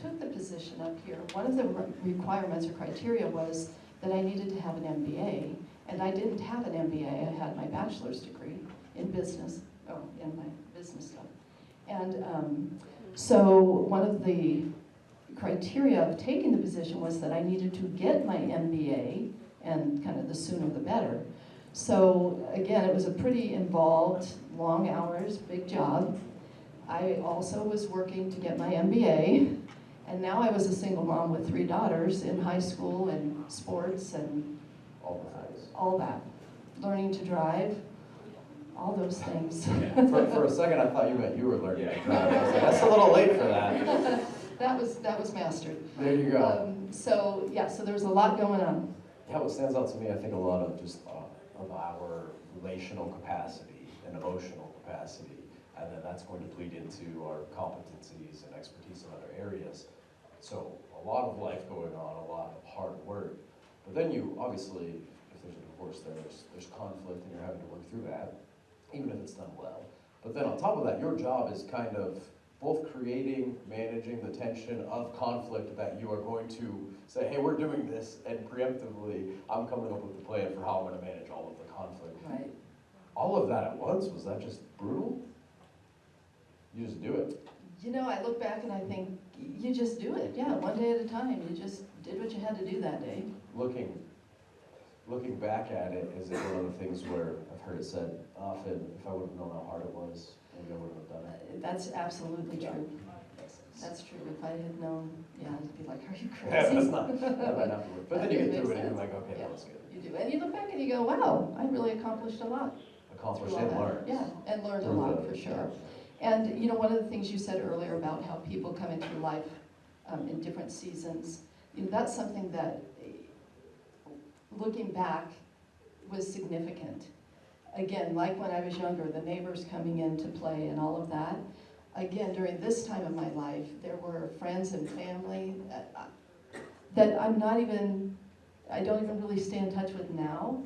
took the position up here, one of the requirements or criteria was that I needed to have an MBA, and I didn't have an MBA. I had my bachelor's degree in business, in my business stuff. And so one of the criteria of taking the position was that I needed to get my MBA, and kind of the sooner the better. So again, it was a pretty involved, long hours, big job. I also was working to get my MBA, and now I was a single mom with 3 daughters in high school and sports and All the things. all that. Learning to drive, all those things. For a second, I thought you meant you were learning to drive. I was like, that's a little late for that. That was mastered. There you go. So yeah, so there was a lot going on. Yeah, what stands out to me, I think a lot of just of our relational capacity and emotional capacity, and then that's going to bleed into our competencies and expertise in other areas. So a lot of life going on, a lot of hard work, but then you obviously, if there's a divorce, there's conflict, and you're having to work through that, even if it's done well. But then on top of that, your job is kind of both creating, managing the tension of conflict that you are going to say, hey, we're doing this, and preemptively, I'm coming up with a plan for how I'm going to manage all of the conflict. Right. All of that at once, was that just brutal? You just do it. You know, I look back and I think, you just do it. Yeah, one day at a time. You just did what you had to do that day. Looking back at it, is it one of the things where I've heard it said often, if I would have known how hard it was, maybe I wouldn't have done it. That's absolutely Yeah. true. That's true. If I had known, yeah, I'd be like, are you Yeah, crazy? that's not, that might not be worth. But then you get through it and you're like, okay, Yeah. that was good. You do. And you look back and you go, wow, I really accomplished a lot. Accomplished through all and that. learned. Yeah, and learned a Through lot the- for sure. And you know, one of the things you said earlier about how people come into your life in different seasons, you know, that's something that, looking back, was significant. Again, like when I was younger, the neighbors coming in to play and all of that. Again, during this time of my life, there were friends and family that I don't even really stay in touch with now.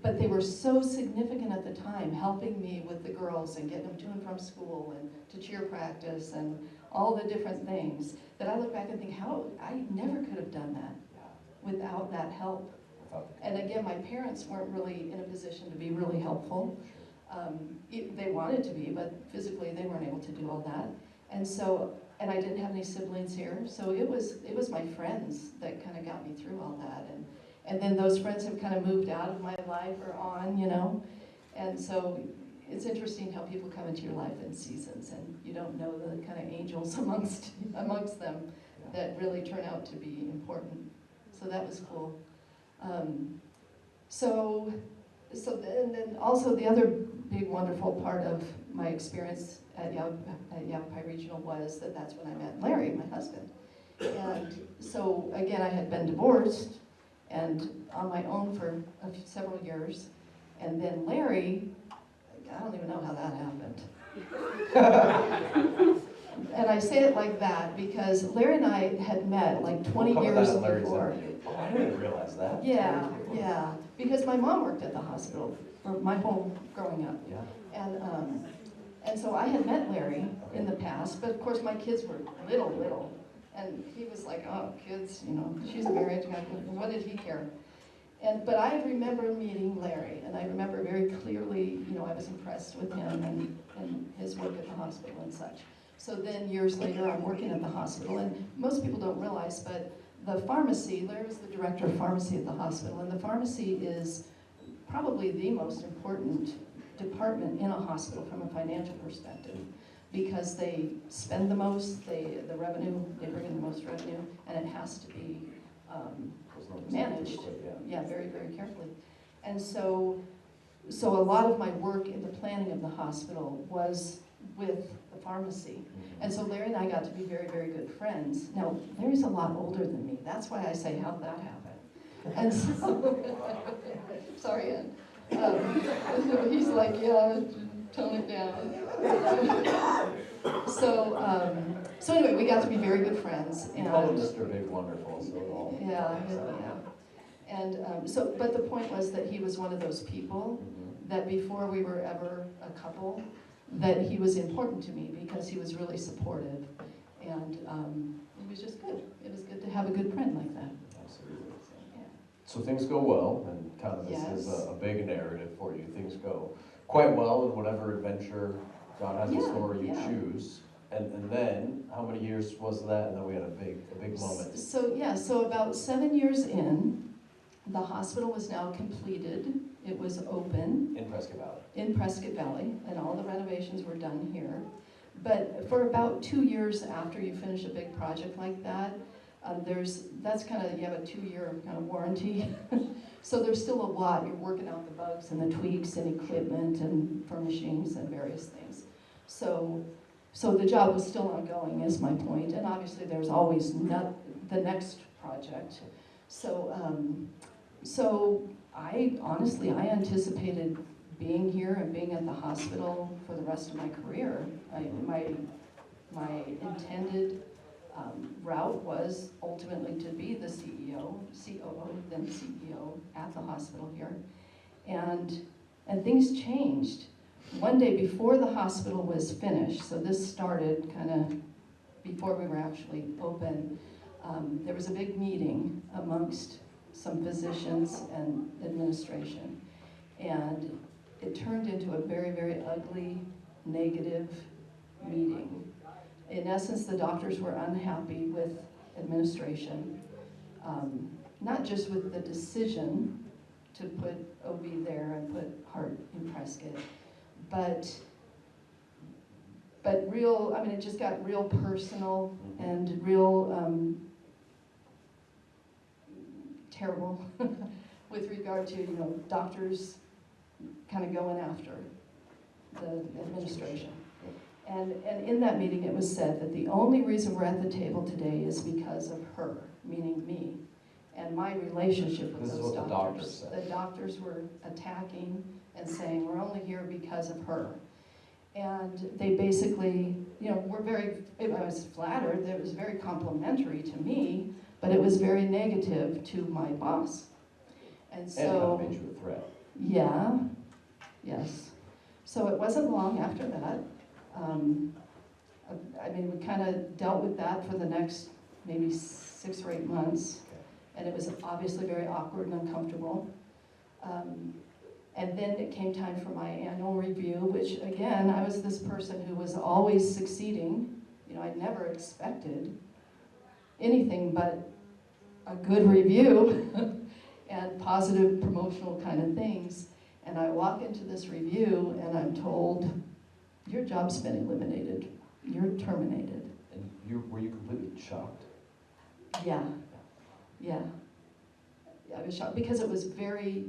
But they were so significant at the time, helping me with the girls and getting them to and from school and to cheer practice and all the different things, that I look back and think, how, I never could have done that without that help. And again, my parents weren't really in a position to be really helpful. They wanted to be, but physically they weren't able to do all that. And so, and I didn't have any siblings here, so it was my friends that kind of got me through all that. And then those friends have kind of moved out of my life or on, you know. And so it's interesting how people come into your life in seasons, and you don't know the kind of angels amongst them that really turn out to be important. So that was cool. And then also the other big wonderful part of my experience at Yavapai Regional was that's when I met Larry, my husband. And so again, I had been divorced and on my own for several years. And then Larry, I don't even know how that happened. And I say it like that because Larry and I had met like 20 years before. Oh, I didn't realize that. Yeah, yeah, because my mom worked at the hospital for my whole growing up. Yeah. And so I had met Larry in the past, but of course my kids were little. And he was like, oh, kids, you know, she's married, what did he care? But I remember meeting Larry, and I remember very clearly, you know, I was impressed with him and his work at the hospital and such. So then years later, I'm working at the hospital, and most people don't realize, but the pharmacy, Larry was the director of pharmacy at the hospital, and the pharmacy is probably the most important department in a hospital from a financial perspective, because they spend the most, they bring in the most revenue, and it has to be managed, very, very carefully. And so a lot of my work in the planning of the hospital was with the pharmacy. And so Larry and I got to be very, very good friends. Now, Larry's a lot older than me. That's why I say, how'd that happen? And so, sorry, Ann. He's like, yeah, tone it down. So anyway, we got to be very good friends. You call him Mr. Big Wonderful, so all. Yeah. And but the point was that he was one of those people that before we were ever a couple, that he was important to me because he was really supportive, and it was just good. It was good to have a good friend like that. Absolutely. Yeah. So things go well, and kind of this Yes. is a big narrative for you. Things go quite well in whatever adventure God has in Yeah, store you yeah. choose. And then, how many years was that? And then we had a big moment. So about 7 years in, the hospital was now completed. It was open In Prescott Valley. in Prescott Valley, and all the renovations were done here. But for about 2 years after you finish a big project like that, that's kind of, you have a 2-year kind of warranty. So there's still a lot, you're working out the bugs and the tweaks and equipment and furnishings and various things. So the job was still ongoing is my point, and obviously there's always the next project. So I anticipated being here and being at the hospital for the rest of my career. My intended route was ultimately to be the COO, then CEO at the hospital here. And things changed. One day before the hospital was finished, so this started kind of before we were actually open, there was a big meeting amongst some physicians and administration. And it turned into a very, very ugly, negative meeting. In essence, the doctors were unhappy with administration, not just with the decision to put OB there and put Heart in Prescott, but real, I mean, it just got real personal and real terrible with regard to, doctors kind of going after the administration. And in that meeting, it was said that the only reason we're at the table today is because of her, meaning me, and my relationship with This is those what the doctors. doctors said. The doctors were attacking and saying, we're only here because of her. And they basically, were I was flattered, that it was very complimentary to me, but it was very negative to my boss. And And kind of so, made you a threat. yeah, yes. So it wasn't long after that. We kind of dealt with that for the next maybe 6 or 8 months, and it was obviously very awkward and uncomfortable. And then it came time for my annual review, which again, I was this person who was always succeeding. I never expected anything but a good review and positive promotional kind of things. And I walk into this review and I'm told, your job's been eliminated. You're terminated. And were you completely shocked? Yeah. I was shocked because it was very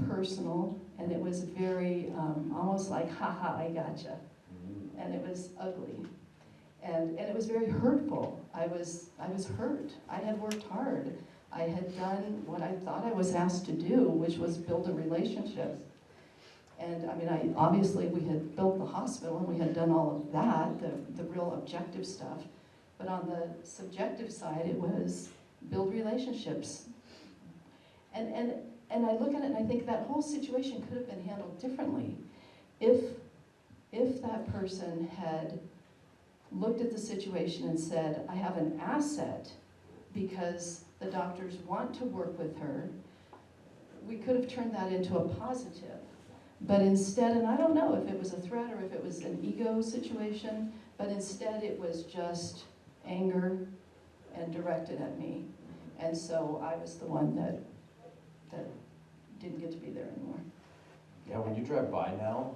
personal and it was very almost like, haha, I gotcha. And it was ugly. And it was very hurtful. I was hurt. I had worked hard. I had done what I thought I was asked to do, which was build a relationship. And obviously we had built the hospital and we had done all of that, the real objective stuff. But on the subjective side, it was build relationships. And I look at it and I think that whole situation could have been handled differently if that person had looked at the situation and said, I have an asset because the doctors want to work with her. We could have turned that into a positive. But instead, and I don't know if it was a threat or if it was an ego situation, but instead it was just anger and directed at me. And so I was the one that didn't get to be there anymore. Yeah, when you drive by now,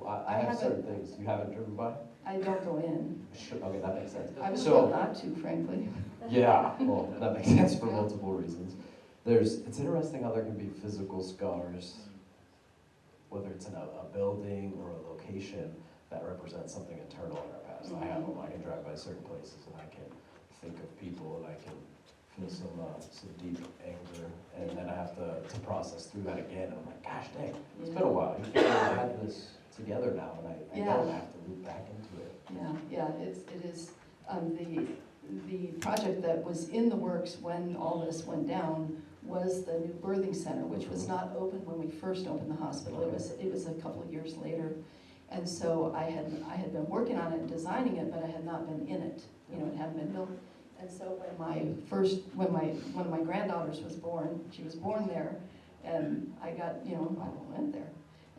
I have certain things you haven't driven by. I don't go in. Okay, that makes sense. I was told not to, frankly. Yeah, well, that makes sense for multiple reasons. It's interesting how there can be physical scars, whether it's in a building or a location that represents something internal in our past. I have them. I can drive by certain places and I can think of people and I can feel some deep anger, and then I have to process through that again. And I'm like, gosh dang, it's been a while. You feel like I have this together now, and I don't have to loop back into it. Yeah, it is. The project that was in the works when all this went down was the new birthing center, which was not open when we first opened the hospital. It was a couple of years later. And so I had been working on it, designing it, but I had not been in it. It hadn't been built. And so when one of my granddaughters was born, she was born there, and I went there.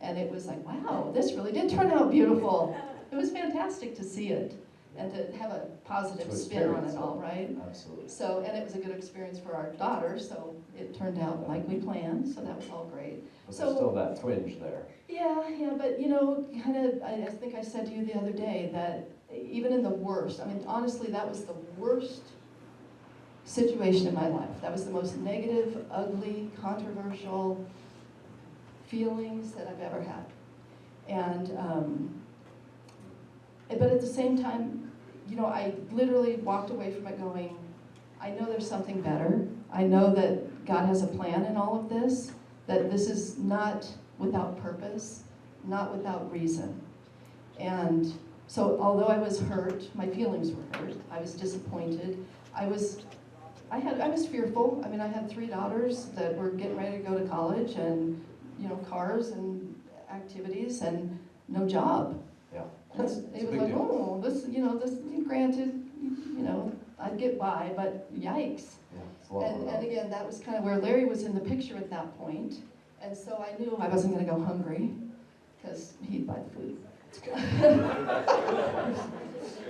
And it was like, wow, this really did turn out beautiful. It was fantastic to see it and to have a positive To spin on experience it it. all, right? Absolutely. So, and it was a good experience for our daughter, so it turned out like we planned, so that was all great. But So- there's still that twinge there. Yeah, but you know, kind of, I think I said to you the other day that even in the worst, I mean, honestly, that was the worst situation in my life. That was the most negative, ugly, controversial feelings that I've ever had. And, but at the same time, you know, I literally walked away from it going, I know there's something better. I know that God has a plan in all of this, that this is not without purpose, not without reason. And so although I was hurt, my feelings were hurt, I was disappointed, I was fearful. I mean, I had 3 daughters that were getting ready to go to college and, you know, cars and activities and no job. Yeah. And It's a it was big like, deal. oh, this, you know, this, granted, you know, I'd get by, but yikes. Yeah, it's a lot And more. again, that was kind of where Larry was in the picture at that point. And so I knew I wasn't gonna go hungry, because he'd buy the food.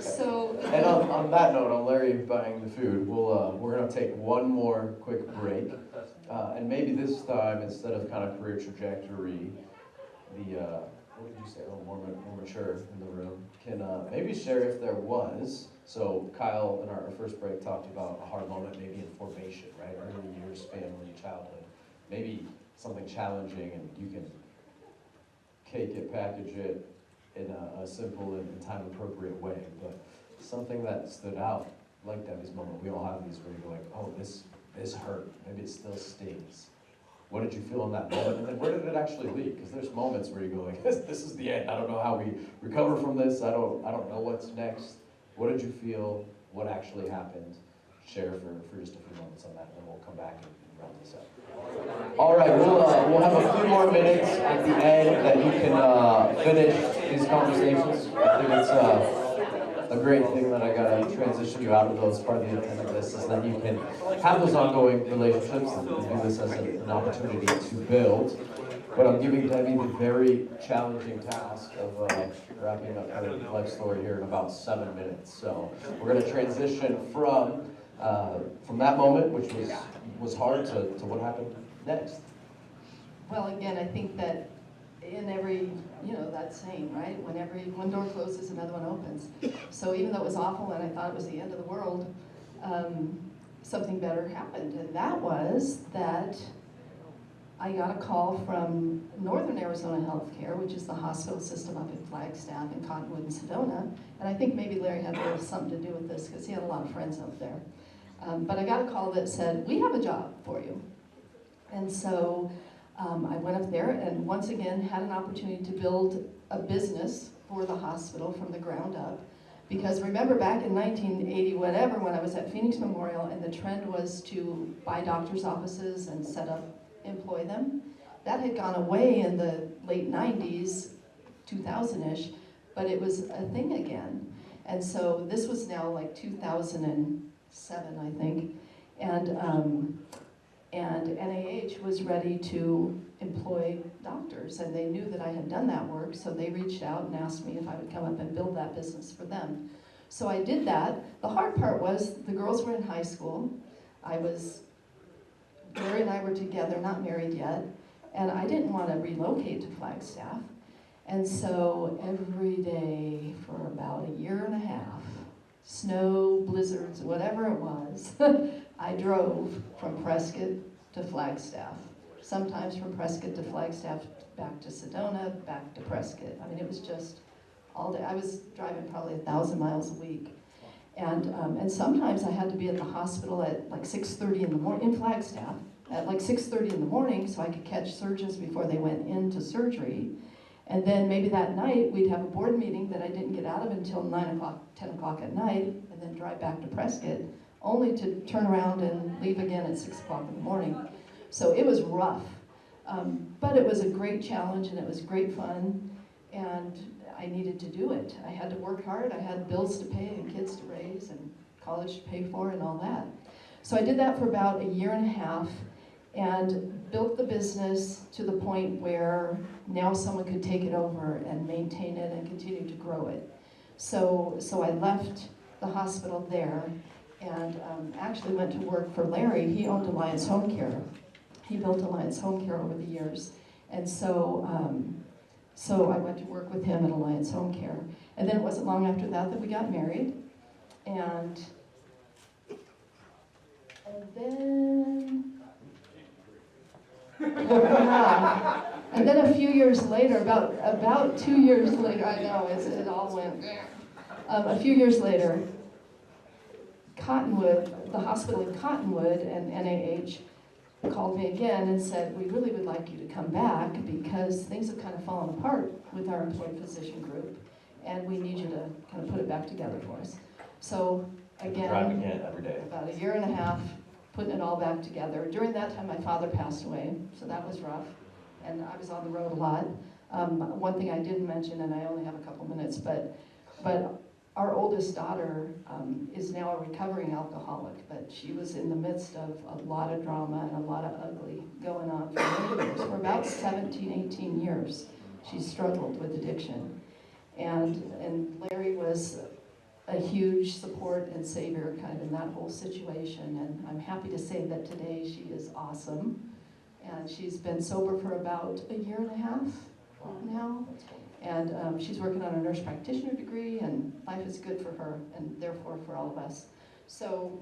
So. And on that note, on Larry buying the food, we're gonna take one more quick break. And maybe this time, instead of kind of career trajectory, what did you say, a little more mature in the room, can maybe share if there was. So Kyle, in our first break, talked about a hard moment maybe in formation, right? Early years, family, childhood. Maybe something challenging, and you can cake it, package it in a simple and time-appropriate way. But something that stood out, like Debbie's moment, we all have these where you go like, oh, this hurt. Maybe it still stings. What did you feel in that moment? And then where did it actually lead? Because there's moments where you go like, this is the end. I don't know how we recover from this. I don't know what's next. What did you feel? What actually happened? Share for just a few moments on that, and then we'll come back and round this up. All right, we'll have a few more minutes at the end that you can finish these conversations. I think it's a great thing that I gotta transition you out of those. Part of the intent of this is that you can have those ongoing relationships and do this as an opportunity to build. But I'm giving Debbie the very challenging task of wrapping up her life story here in about 7 minutes. So we're gonna transition from that moment, which was hard, to what happened next. Well, again, I think that in every, you know, that saying, right? When one door closes, another one opens. So even though it was awful and I thought it was the end of the world, something better happened. And that was that I got a call from Northern Arizona Healthcare, which is the hospital system up in Flagstaff and Cottonwood and Sedona. And I think maybe Larry had a little something to do with this because he had a lot of friends up there. But I got a call that said, we have a job for you. And so I went up there and once again had an opportunity to build a business for the hospital from the ground up. Because remember back in 1980, whatever, when I was at Phoenix Memorial and the trend was to buy doctors' offices and employ them. That had gone away in the late 90s, 2000-ish, but it was a thing again. And so this was now like 2007, I think. And NIH was ready to employ doctors, and they knew that I had done that work, so they reached out and asked me if I would come up and build that business for them. So I did that. The hard part was the girls were in high school. Larry and I were together, not married yet, and I didn't want to relocate to Flagstaff. And so every day for about a year and a half, snow, blizzards, whatever it was, I drove from Prescott to Flagstaff. Sometimes from Prescott to Flagstaff, back to Sedona, back to Prescott. I mean, it was just all day. I was driving probably 1,000 miles a week. And sometimes I had to be at the hospital at like 6:30 in the morning, in Flagstaff, at like 6:30 in the morning so I could catch surgeons before they went into surgery. And then maybe that night we'd have a board meeting that I didn't get out of until 9 o'clock, 10 o'clock at night, and then drive back to Prescott, only to turn around and leave again at 6 o'clock in the morning. So it was rough, but it was a great challenge and it was great fun, and I needed to do it. I had to work hard, I had bills to pay and kids to raise and college to pay for and all that. So I did that for about a year and a half, and built the business to the point where now someone could take it over and maintain it and continue to grow it. So I left the hospital there and actually went to work for Larry. He owned Alliance Home Care. He built Alliance Home Care over the years. And so I went to work with him at Alliance Home Care. And then it wasn't long after that that we got married. And then and then a few years later, about 2 years later, I know, it all went, a few years later, Cottonwood, the hospital in Cottonwood and NAH called me again and said, we really would like you to come back because things have kind of fallen apart with our employed physician group, and we need you to kind of put it back together for us. So again, Driving in every day. about a year and a half, putting it all back together. During that time, my father passed away, so that was rough, and I was on the road a lot. One thing I didn't mention, and I only have a couple minutes, but our oldest daughter is now a recovering alcoholic, but she was in the midst of a lot of drama and a lot of ugly going on for many years. For about 17, 18 years, she struggled with addiction. And Larry was a huge support and savior kind of in that whole situation, and I'm happy to say that today she is awesome. And she's been sober for about a year and a half now. And she's working on her nurse practitioner degree, and life is good for her, and therefore for all of us. So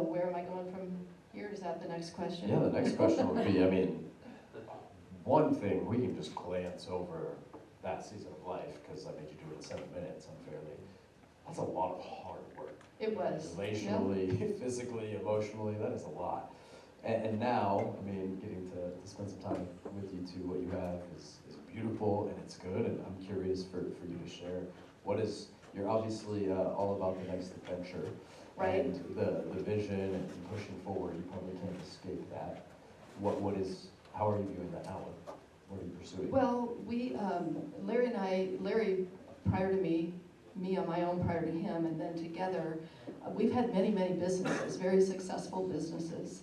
where am I going from here? Is that the next question? Yeah, the next question would be, I mean, one thing, we can just glance over that season of life, because I made you do it in 7 minutes unfairly. That's a lot of hard work. It was. Relationally, physically, emotionally, that is a lot. And now, I mean, getting to spend some time with you two, what you have is beautiful and it's good, and I'm curious for you to share. You're obviously all about the next adventure. Right. And the vision and pushing forward, you probably can't escape that. How are you viewing that now? What are you pursuing? Well, Larry prior to me on my own prior to him, and then together, we've had many, many businesses, very successful businesses.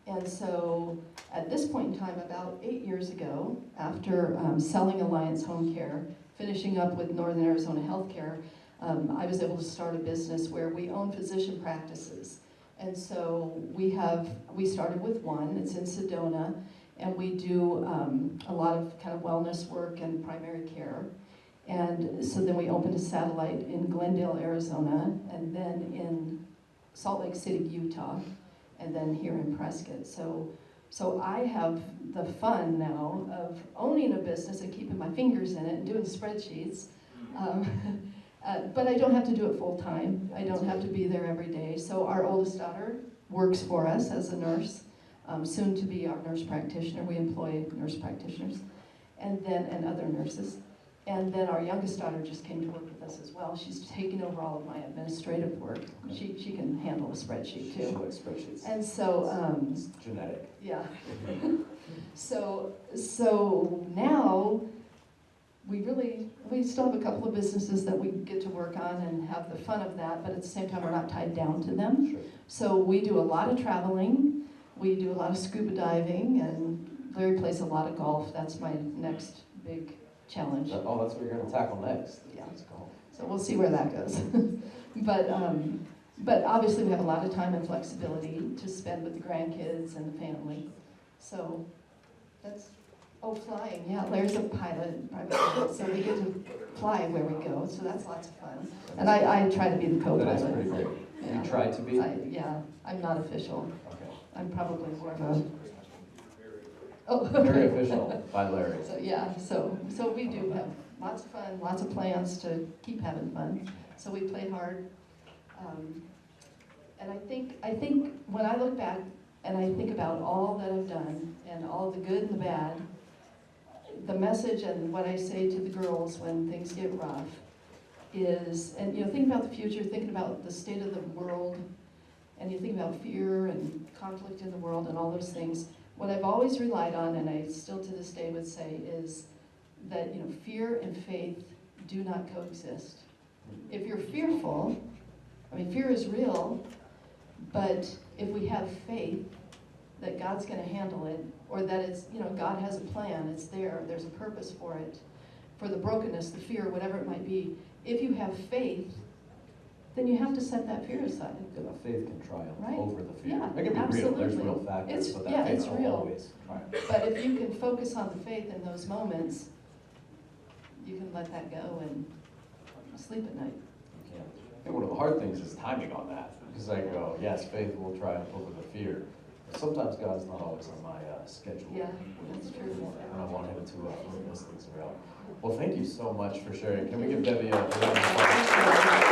And so at this point in time, about 8 years ago, after selling Alliance Home Care, finishing up with Northern Arizona Healthcare, I was able to start a business where we own physician practices. And so we started with one, it's in Sedona, and we do a lot of kind of wellness work and primary care. And so then we opened a satellite in Glendale, Arizona, and then in Salt Lake City, Utah, and then here in Prescott. So I have the fun now of owning a business and keeping my fingers in it and doing spreadsheets. But I don't have to do it full time. I don't have to be there every day. So our oldest daughter works for us as a nurse, soon to be our nurse practitioner. We employ nurse practitioners and other nurses. And then our youngest daughter just came to work with us as well. She's taking over all of my administrative work. She can handle a spreadsheet She too. likes spreadsheets. And so, It's genetic. yeah. So now we still have a couple of businesses that we get to work on and have the fun of that, but at the same time, we're not tied down to them. Sure. So we do a lot of traveling. We do a lot of scuba diving, and Larry plays a lot of golf. That's my next big challenge. Oh, that's what you're going to tackle next. Yeah. Let's go. So we'll see where that goes. But obviously we have a lot of time and flexibility to spend with the grandkids and the family. So that's, flying, yeah, Larry's a pilot, private pilot, so we get to fly where we go, so that's lots of fun. And I try to be the co-pilot. That is pretty great. Yeah. You try to be? Yeah, I'm not official. Okay. I'm probably more of a, Very official by Larry. So, yeah, so we do have lots of fun, lots of plans to keep having fun. So we play hard. And I think when I look back and I think about all that I've done and all the good and the bad, the message and what I say to the girls when things get rough is, and think about the future, thinking about the state of the world, and you think about fear and conflict in the world and all those things. What I've always relied on, and I still to this day would say, is that fear and faith do not coexist. If you're fearful, fear is real, but if we have faith, that God's gonna handle it, or that it's, you know, God has a plan, it's there, there's a purpose for it, for the brokenness, the fear, whatever it might be. If you have faith, then you have to set that fear aside. Yeah, the faith can triumph Right. over the fear. Yeah, It can be real, there's absolutely. real factors, but Yeah, that faith it's will real. always triumph. But if you can focus on the faith in those moments, you can let that go and sleep at night. You can't. I think one of the hard things is timing on that, because I go, yes, faith will triumph over the fear. But sometimes God's not always on my schedule. Yeah, that's true. And I want him to move those things around. Well, thank you so much for sharing. Can we give Debbie a round of applause?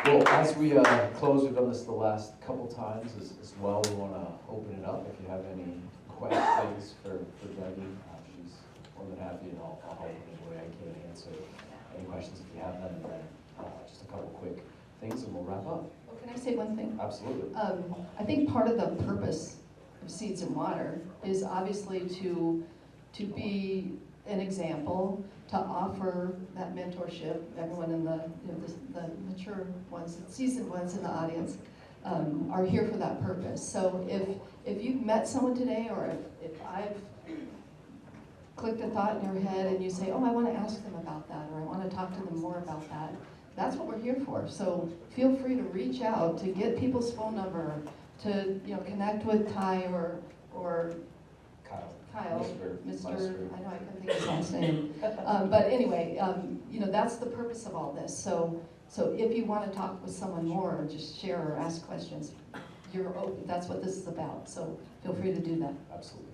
Well, as we close, we've done this the last couple times as well. We want to open it up. If you have any questions for Debbie, she's more than happy, and I'll help in any way I can answer any questions if you have them. And then just a couple quick things, and we'll wrap up. Well, can I say one thing? Absolutely. I think part of the purpose of Seeds and Water is obviously to be an example, to offer that mentorship. Everyone in the, you know, the mature ones, the seasoned ones in the audience are here for that purpose. So if you've met someone today, or if I've clicked a thought in your head and you say, oh, I want to ask them about that, or I want to talk to them more about that, that's what we're here for. So feel free to reach out, to get people's phone number, to, you know, connect with Ty or Kyle, Mr. I know I couldn't think of his last name. But anyway, you know, that's the purpose of all this. So if you want to talk with someone more, or just share or ask questions, you're open. That's what this is about. So feel free to do that. Absolutely.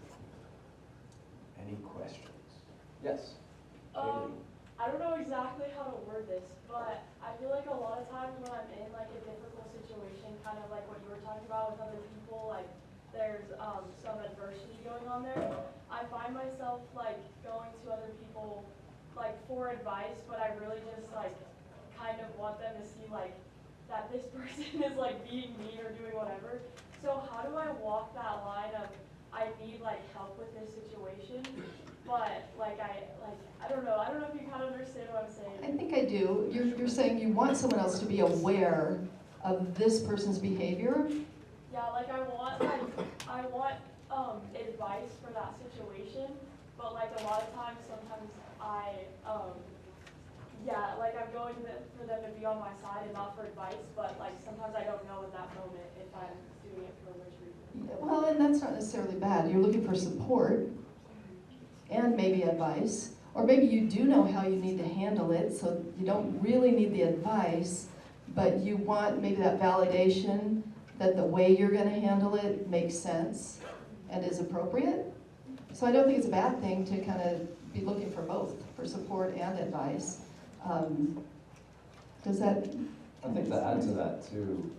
Any questions? Yes. I don't know exactly how to word this, but I feel like a lot of times when I'm in like a difficult situation, kind of like what you were talking about with other people, like there's some adversity going on there, I find myself like going to other people like for advice, but I really just like kind of want them to see like that this person is like being mean or doing whatever. So how do I walk that line of I need like help with this situation, but like I don't know if you kind of understand what I'm saying. I think I do. You're saying you want someone else to be aware of this person's behavior. Yeah, like I want advice for that situation, but like a lot of times, sometimes like I'm going for them to be on my side and not for advice, but like sometimes I don't know at that moment if I'm doing it for which reason. Yeah, well, and that's not necessarily bad. You're looking for support and maybe advice, or maybe you do know how you need to handle it, so you don't really need the advice, but you want maybe that validation that the way you're going to handle it makes sense and is appropriate. So I don't think it's a bad thing to kind of be looking for both, for support and advice. Does that? I think to add to that too,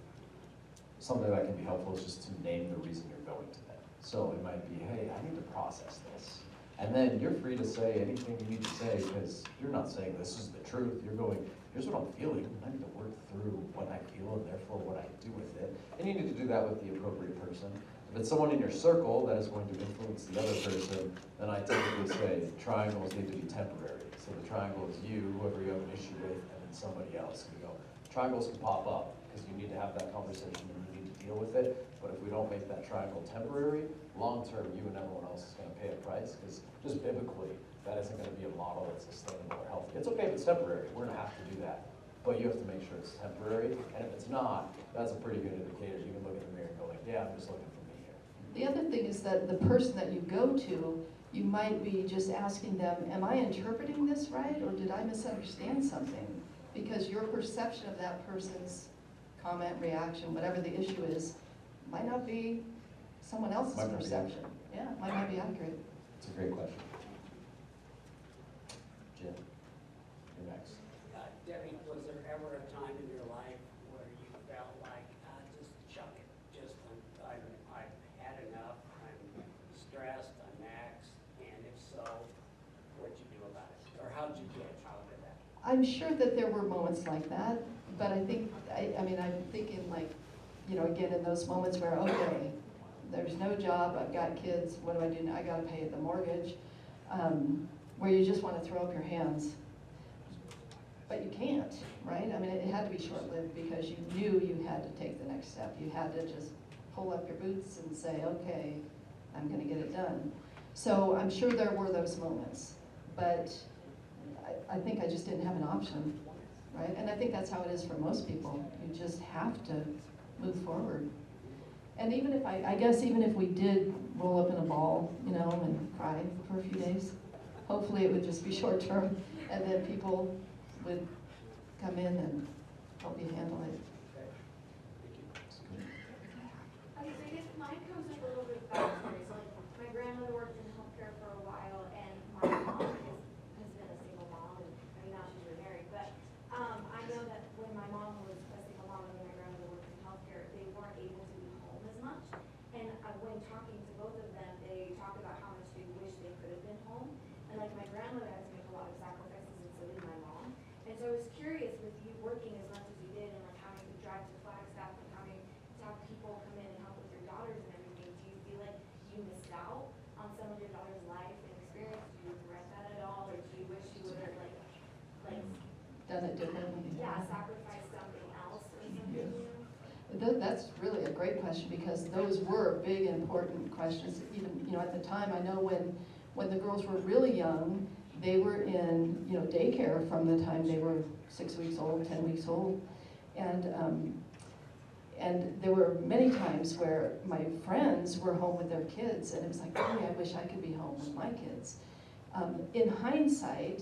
something that can be helpful is just to name the reason you're going to them. So it might be, hey, I need to process this. And then you're free to say anything you need to say, because you're not saying this is the truth. You're going, here's what I'm feeling. I need to work through what I feel and therefore what I do with it. And you need to do that with the appropriate person. If it's someone in your circle that is going to influence the other person, then I typically say triangles need to be temporary. So the triangle is you, whoever you have an issue with, and then somebody else. And you go, triangles can pop up because you need to have that conversation and you need to deal with it. But if we don't make that triangle temporary, long term, you and everyone else is going to pay a price, because just biblically, that isn't going to be a model that's sustainable or healthy. It's okay if it's temporary. We're going to have to do that. But you have to make sure it's temporary. And if it's not, that's a pretty good indicator. You can look in the mirror and go like, yeah, I'm just looking for me here. The other thing is that the person that you go to, you might be just asking them, am I interpreting this right, or did I misunderstand something? Because your perception of that person's comment, reaction, whatever the issue is, might not be someone else's Might not be perception. Yeah, might not be accurate. It's a great question. Jim, you're next. Debbie, was there ever a time in your life where you felt like, just chuck it, I've had enough, I'm stressed, I'm maxed, and if so, what'd you do about it? Or how'd you get out of that? I'm sure that there were moments like that, but I think, I mean, I'm thinking like, you know, again, in those moments where, okay, there's no job, I've got kids, what do I do now? I gotta pay the mortgage, where you just want to throw up your hands. but you can't, right? I mean, it had to be short-lived because you knew you had to take the next step. You had to just pull up your boots and say, okay, I'm gonna get it done. So I'm sure there were those moments, but I think I just didn't have an option, right? And I think that's how it is for most people. You just have to move forward. And even if I guess even if we did roll up in a ball, you know, and cry for a few days, hopefully it would just be short term, and then people would come in and help you handle it. I guess mine comes with a little bit of backstory. So like my grandmother worked in healthcare for a while, and my mom has been a single mom, and I mean now she's remarried. But I know that when my mom was a single mom and my grandmother worked in healthcare, they weren't able to be home as much. And when talking to both of them, they talk about how much they wish they could have been home. And like my grandmother had to make a lot of sacrifices, and so did my mom. And so I was curious, with you working as much as you did, and like having to drive to Flagstaff and having to have people come in and help with your daughters and everything, do you feel like you missed out on some of your daughter's life and experience? Do you regret that at all, or do you wish you would have like Done it differently. sacrificed something else or something? You know? That's really a great question, because those were big, important questions. Even, you know, at the time, I know when the girls were really young, they were in, you know, daycare from the time they were 6 weeks old, 10 weeks old. And there were many times where my friends were home with their kids, and it was like, oh, I wish I could be home with my kids. In hindsight,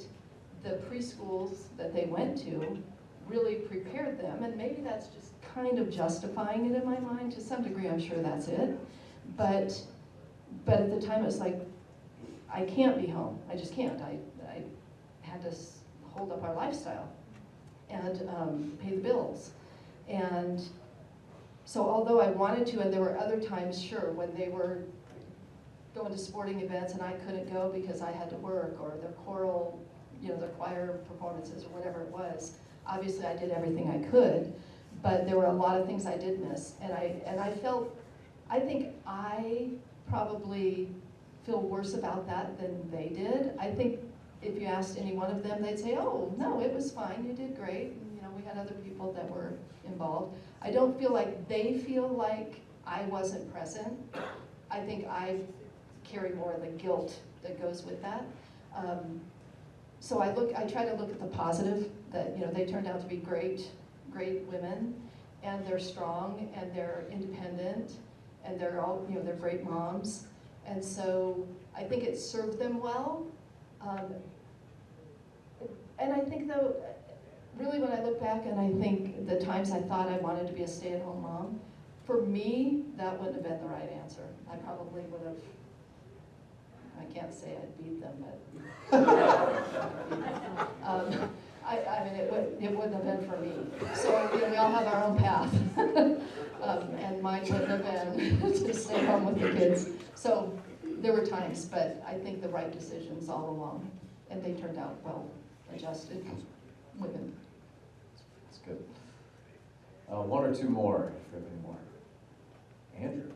the preschools that they went to really prepared them, and maybe that's just kind of justifying it in my mind. To some degree, I'm sure that's it. But at the time, it was like, I can't be home. I just can't. I had to hold up our lifestyle and pay the bills. And so although I wanted to, and there were other times, sure, when they were going to sporting events and I couldn't go because I had to work, or their choral, you know, their choir performances or whatever it was. Obviously, I did everything I could, but there were a lot of things I did miss. And I think I probably feel worse about that than they did. I think if you asked any one of them, they'd say, oh, no, it was fine, you did great. And, you know, we had other people that were involved. I don't feel like they feel like I wasn't present. I think I carry more of the guilt that goes with that. So I try to look at the positive, that, you know, they turned out to be great women, and they're strong, and they're independent, and they're all, you know, they're great moms. And so I think it served them well. And I think, though, really when I look back and I think the times I thought I wanted to be a stay-at-home mom, for me, that wouldn't have been the right answer. I probably would have, I can't say I'd beat them, but I mean, it wouldn't have been for me. So, you know, we all have our own path. And mine wouldn't have been to stay home with the kids. So there were times, but I think the right decisions all along. And they turned out well-adjusted women. That's good. One or two more, if you have any more. Andrew.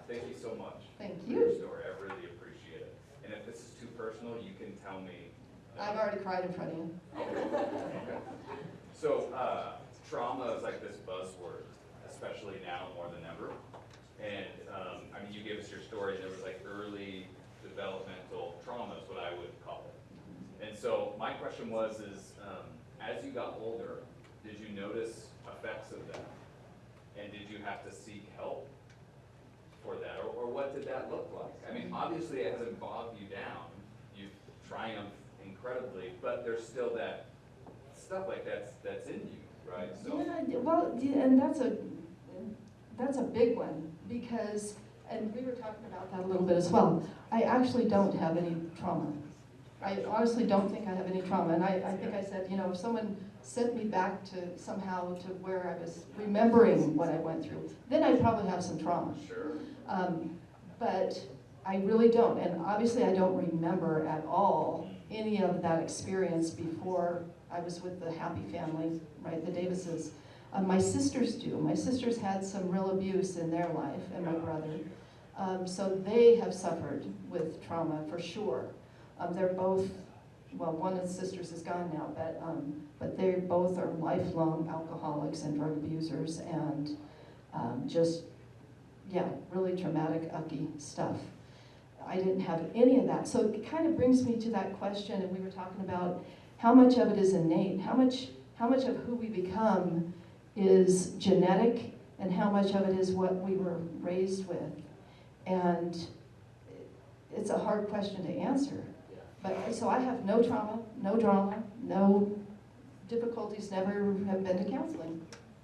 Thank you so much. Thank for your you. story. I really appreciate it. And if this is too personal, you can tell me. I've already cried in front of you. Okay. So, trauma is like this buzzword, especially now more than ever. And, I mean, you gave us your story, and there was like early developmental trauma is what I would call it. And so my question was, as you got older, did you notice effects of that? And did you have to seek help for that? Or what did that look like? I mean, obviously it hasn't bogged you down. You've triumphed incredibly, but there's still that stuff like that's in you, right? So Yeah, well, and that's a big one, because, and we were talking about that a little bit as well. I actually don't have any trauma. I honestly don't think I have any trauma. And I think I said, you know, if someone sent me back to somehow to where I was remembering what I went through, then I'd probably have some trauma. sure. But I really don't. And obviously I don't remember at all any of that experience before I was with the Happy family, right, the Davises. My sisters do. My sisters had some real abuse in their life, and my brother. So they have suffered with trauma for sure. They're both, well, one of the sisters is gone now, but but they both are lifelong alcoholics and drug abusers, and just, yeah, really traumatic, ucky stuff. I didn't have any of that. So it kind of brings me to that question, and we were talking about how much of it is innate, how much of who we become is genetic, and how much of it is what we were raised with. And it's a hard question to answer. But so I have no trauma, no drama, no difficulties, never have been to counseling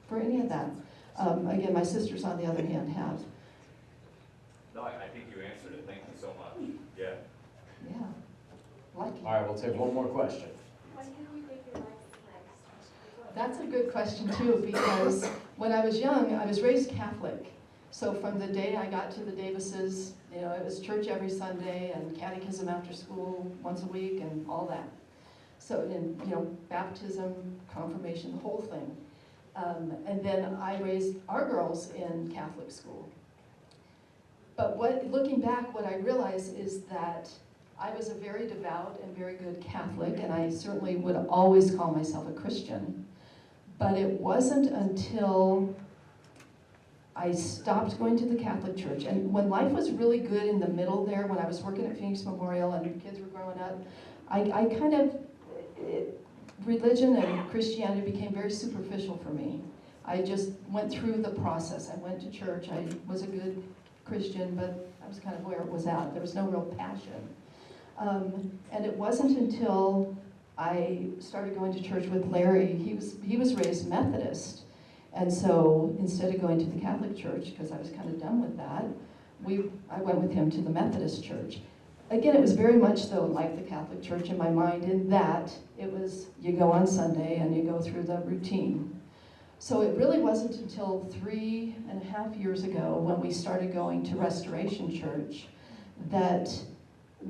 for any of that. Again, my sisters, on the other hand, have. No, I think you answered it. Thank you so much. Yeah. Yeah, lucky. All right, we'll take one more question. When did you think your life was next? That's a good question too, because when I was young, I was raised Catholic. So from the day I got to the Davises, you know, it was church every Sunday and catechism after school once a week and all that. So, and, you know, baptism, confirmation, the whole thing. And then I raised our girls in Catholic school. But looking back, what I realized is that I was a very devout and very good Catholic, and I certainly would always call myself a Christian. But it wasn't until I stopped going to the Catholic Church, and when life was really good in the middle there, when I was working at Phoenix Memorial and the kids were growing up, I kind of, religion and Christianity became very superficial for me. I just went through the process. I went to church. I was a good Christian, but I was kind of where it was at. There was no real passion. And it wasn't until I started going to church with Larry. He was raised Methodist. And so instead of going to the Catholic Church, because I was kind of done with that, I went with him to the Methodist Church. Again, it was very much though like the Catholic Church in my mind, in that it was, you go on Sunday and you go through the routine. So it really wasn't until 3.5 years ago when we started going to Restoration Church that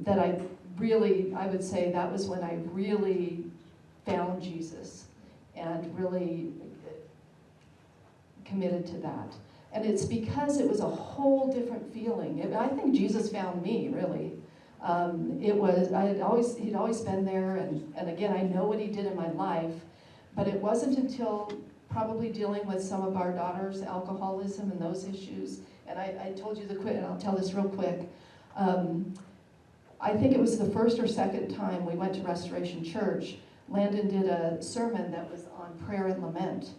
I really, I would say that was when I really found Jesus and really committed to that. And it's because it was a whole different feeling. I think Jesus found me, really. He'd always been there, and again, I know what he did in my life, but it wasn't until probably dealing with some of our daughters' alcoholism and those issues, and I told you and I'll tell this real quick. I think it was the first or second time we went to Restoration Church, Landon did a sermon that was on prayer and lament.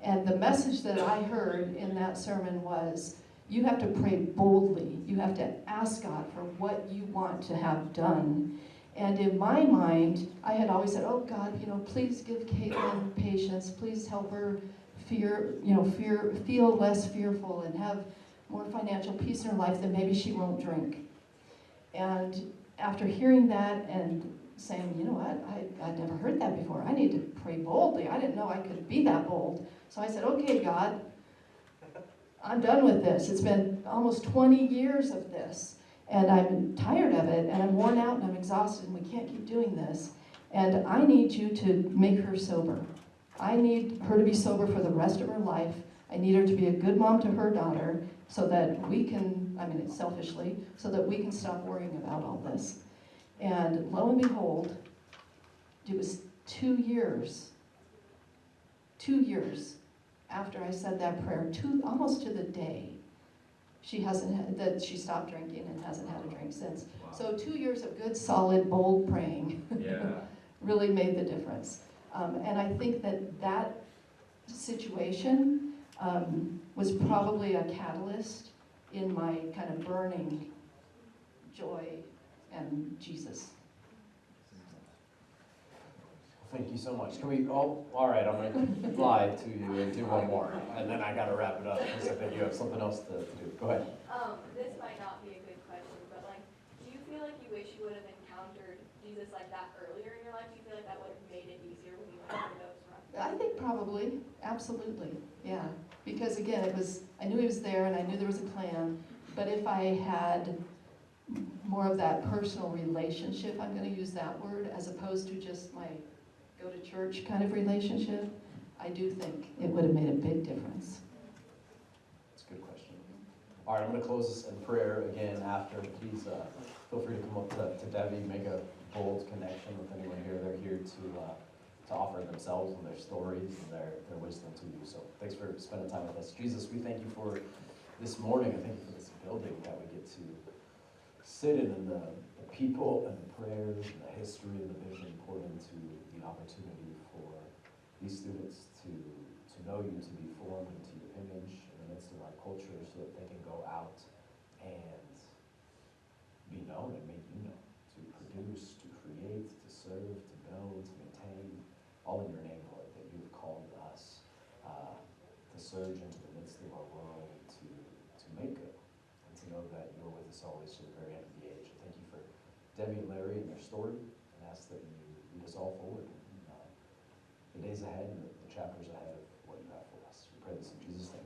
And the message that I heard in that sermon was, you have to pray boldly. You have to ask God for what you want to have done. And in my mind, I had always said, oh God, please give Caitlin patience. Please help her feel less fearful and have more financial peace in her life, then maybe she won't drink. And after hearing that and saying, you know what, I'd never heard that before. I need to pray boldly. I didn't know I could be that bold. So I said, okay, God, I'm done with this. It's been almost 20 years of this, and I'm tired of it, and I'm worn out, and I'm exhausted, and we can't keep doing this. And I need you to make her sober. I need her to be sober for the rest of her life. I need her to be a good mom to her daughter so that we can, selfishly, so that we can stop worrying about all this. And lo and behold, it was 2 years after I said that prayer, almost to the day, she stopped drinking and hasn't had a drink since. Wow. So 2 years of good, solid, bold praying Yeah. really made the difference. And I think that situation was probably a catalyst in my kind of burning joy and Jesus. Thank you so much. Can we, all right, I'm gonna lie to you and do one more, and then I gotta wrap it up, because I think you have something else to do. Go ahead. This might not be a good question, but do you feel like you wish you would have encountered Jesus like that earlier in your life? Do you feel like that would have made it easier when you went through those runs? I think probably, absolutely, yeah. Because again, I knew he was there and I knew there was a plan, but if I had more of that personal relationship, I'm gonna use that word, as opposed to just my go to church kind of relationship, I do think it would have made a big difference. That's a good question. All right, I'm gonna close this in prayer again after. Please feel free to come up to Debbie, make a bold connection with anyone here. They're here to to offer themselves and their stories and their wisdom to you. So thanks for spending time with us. Jesus, we thank you for this morning. I thank you for this building that we get to sit in, and the people and the prayers and the history and the vision poured into the opportunity for these students to know you, to be formed into your image in the midst of our culture, so that they can go out and be known and make you known, to produce, to create, to serve, to build, to maintain, all in your name, Lord, that you have called us to surge into the midst of our world, to make good, and to know that you're with us always to the very end of the age. I thank you for Debbie and Larry and their story, and ask that you lead us all forward in the days ahead and the chapters ahead of what you have for us. We pray this in Jesus' name.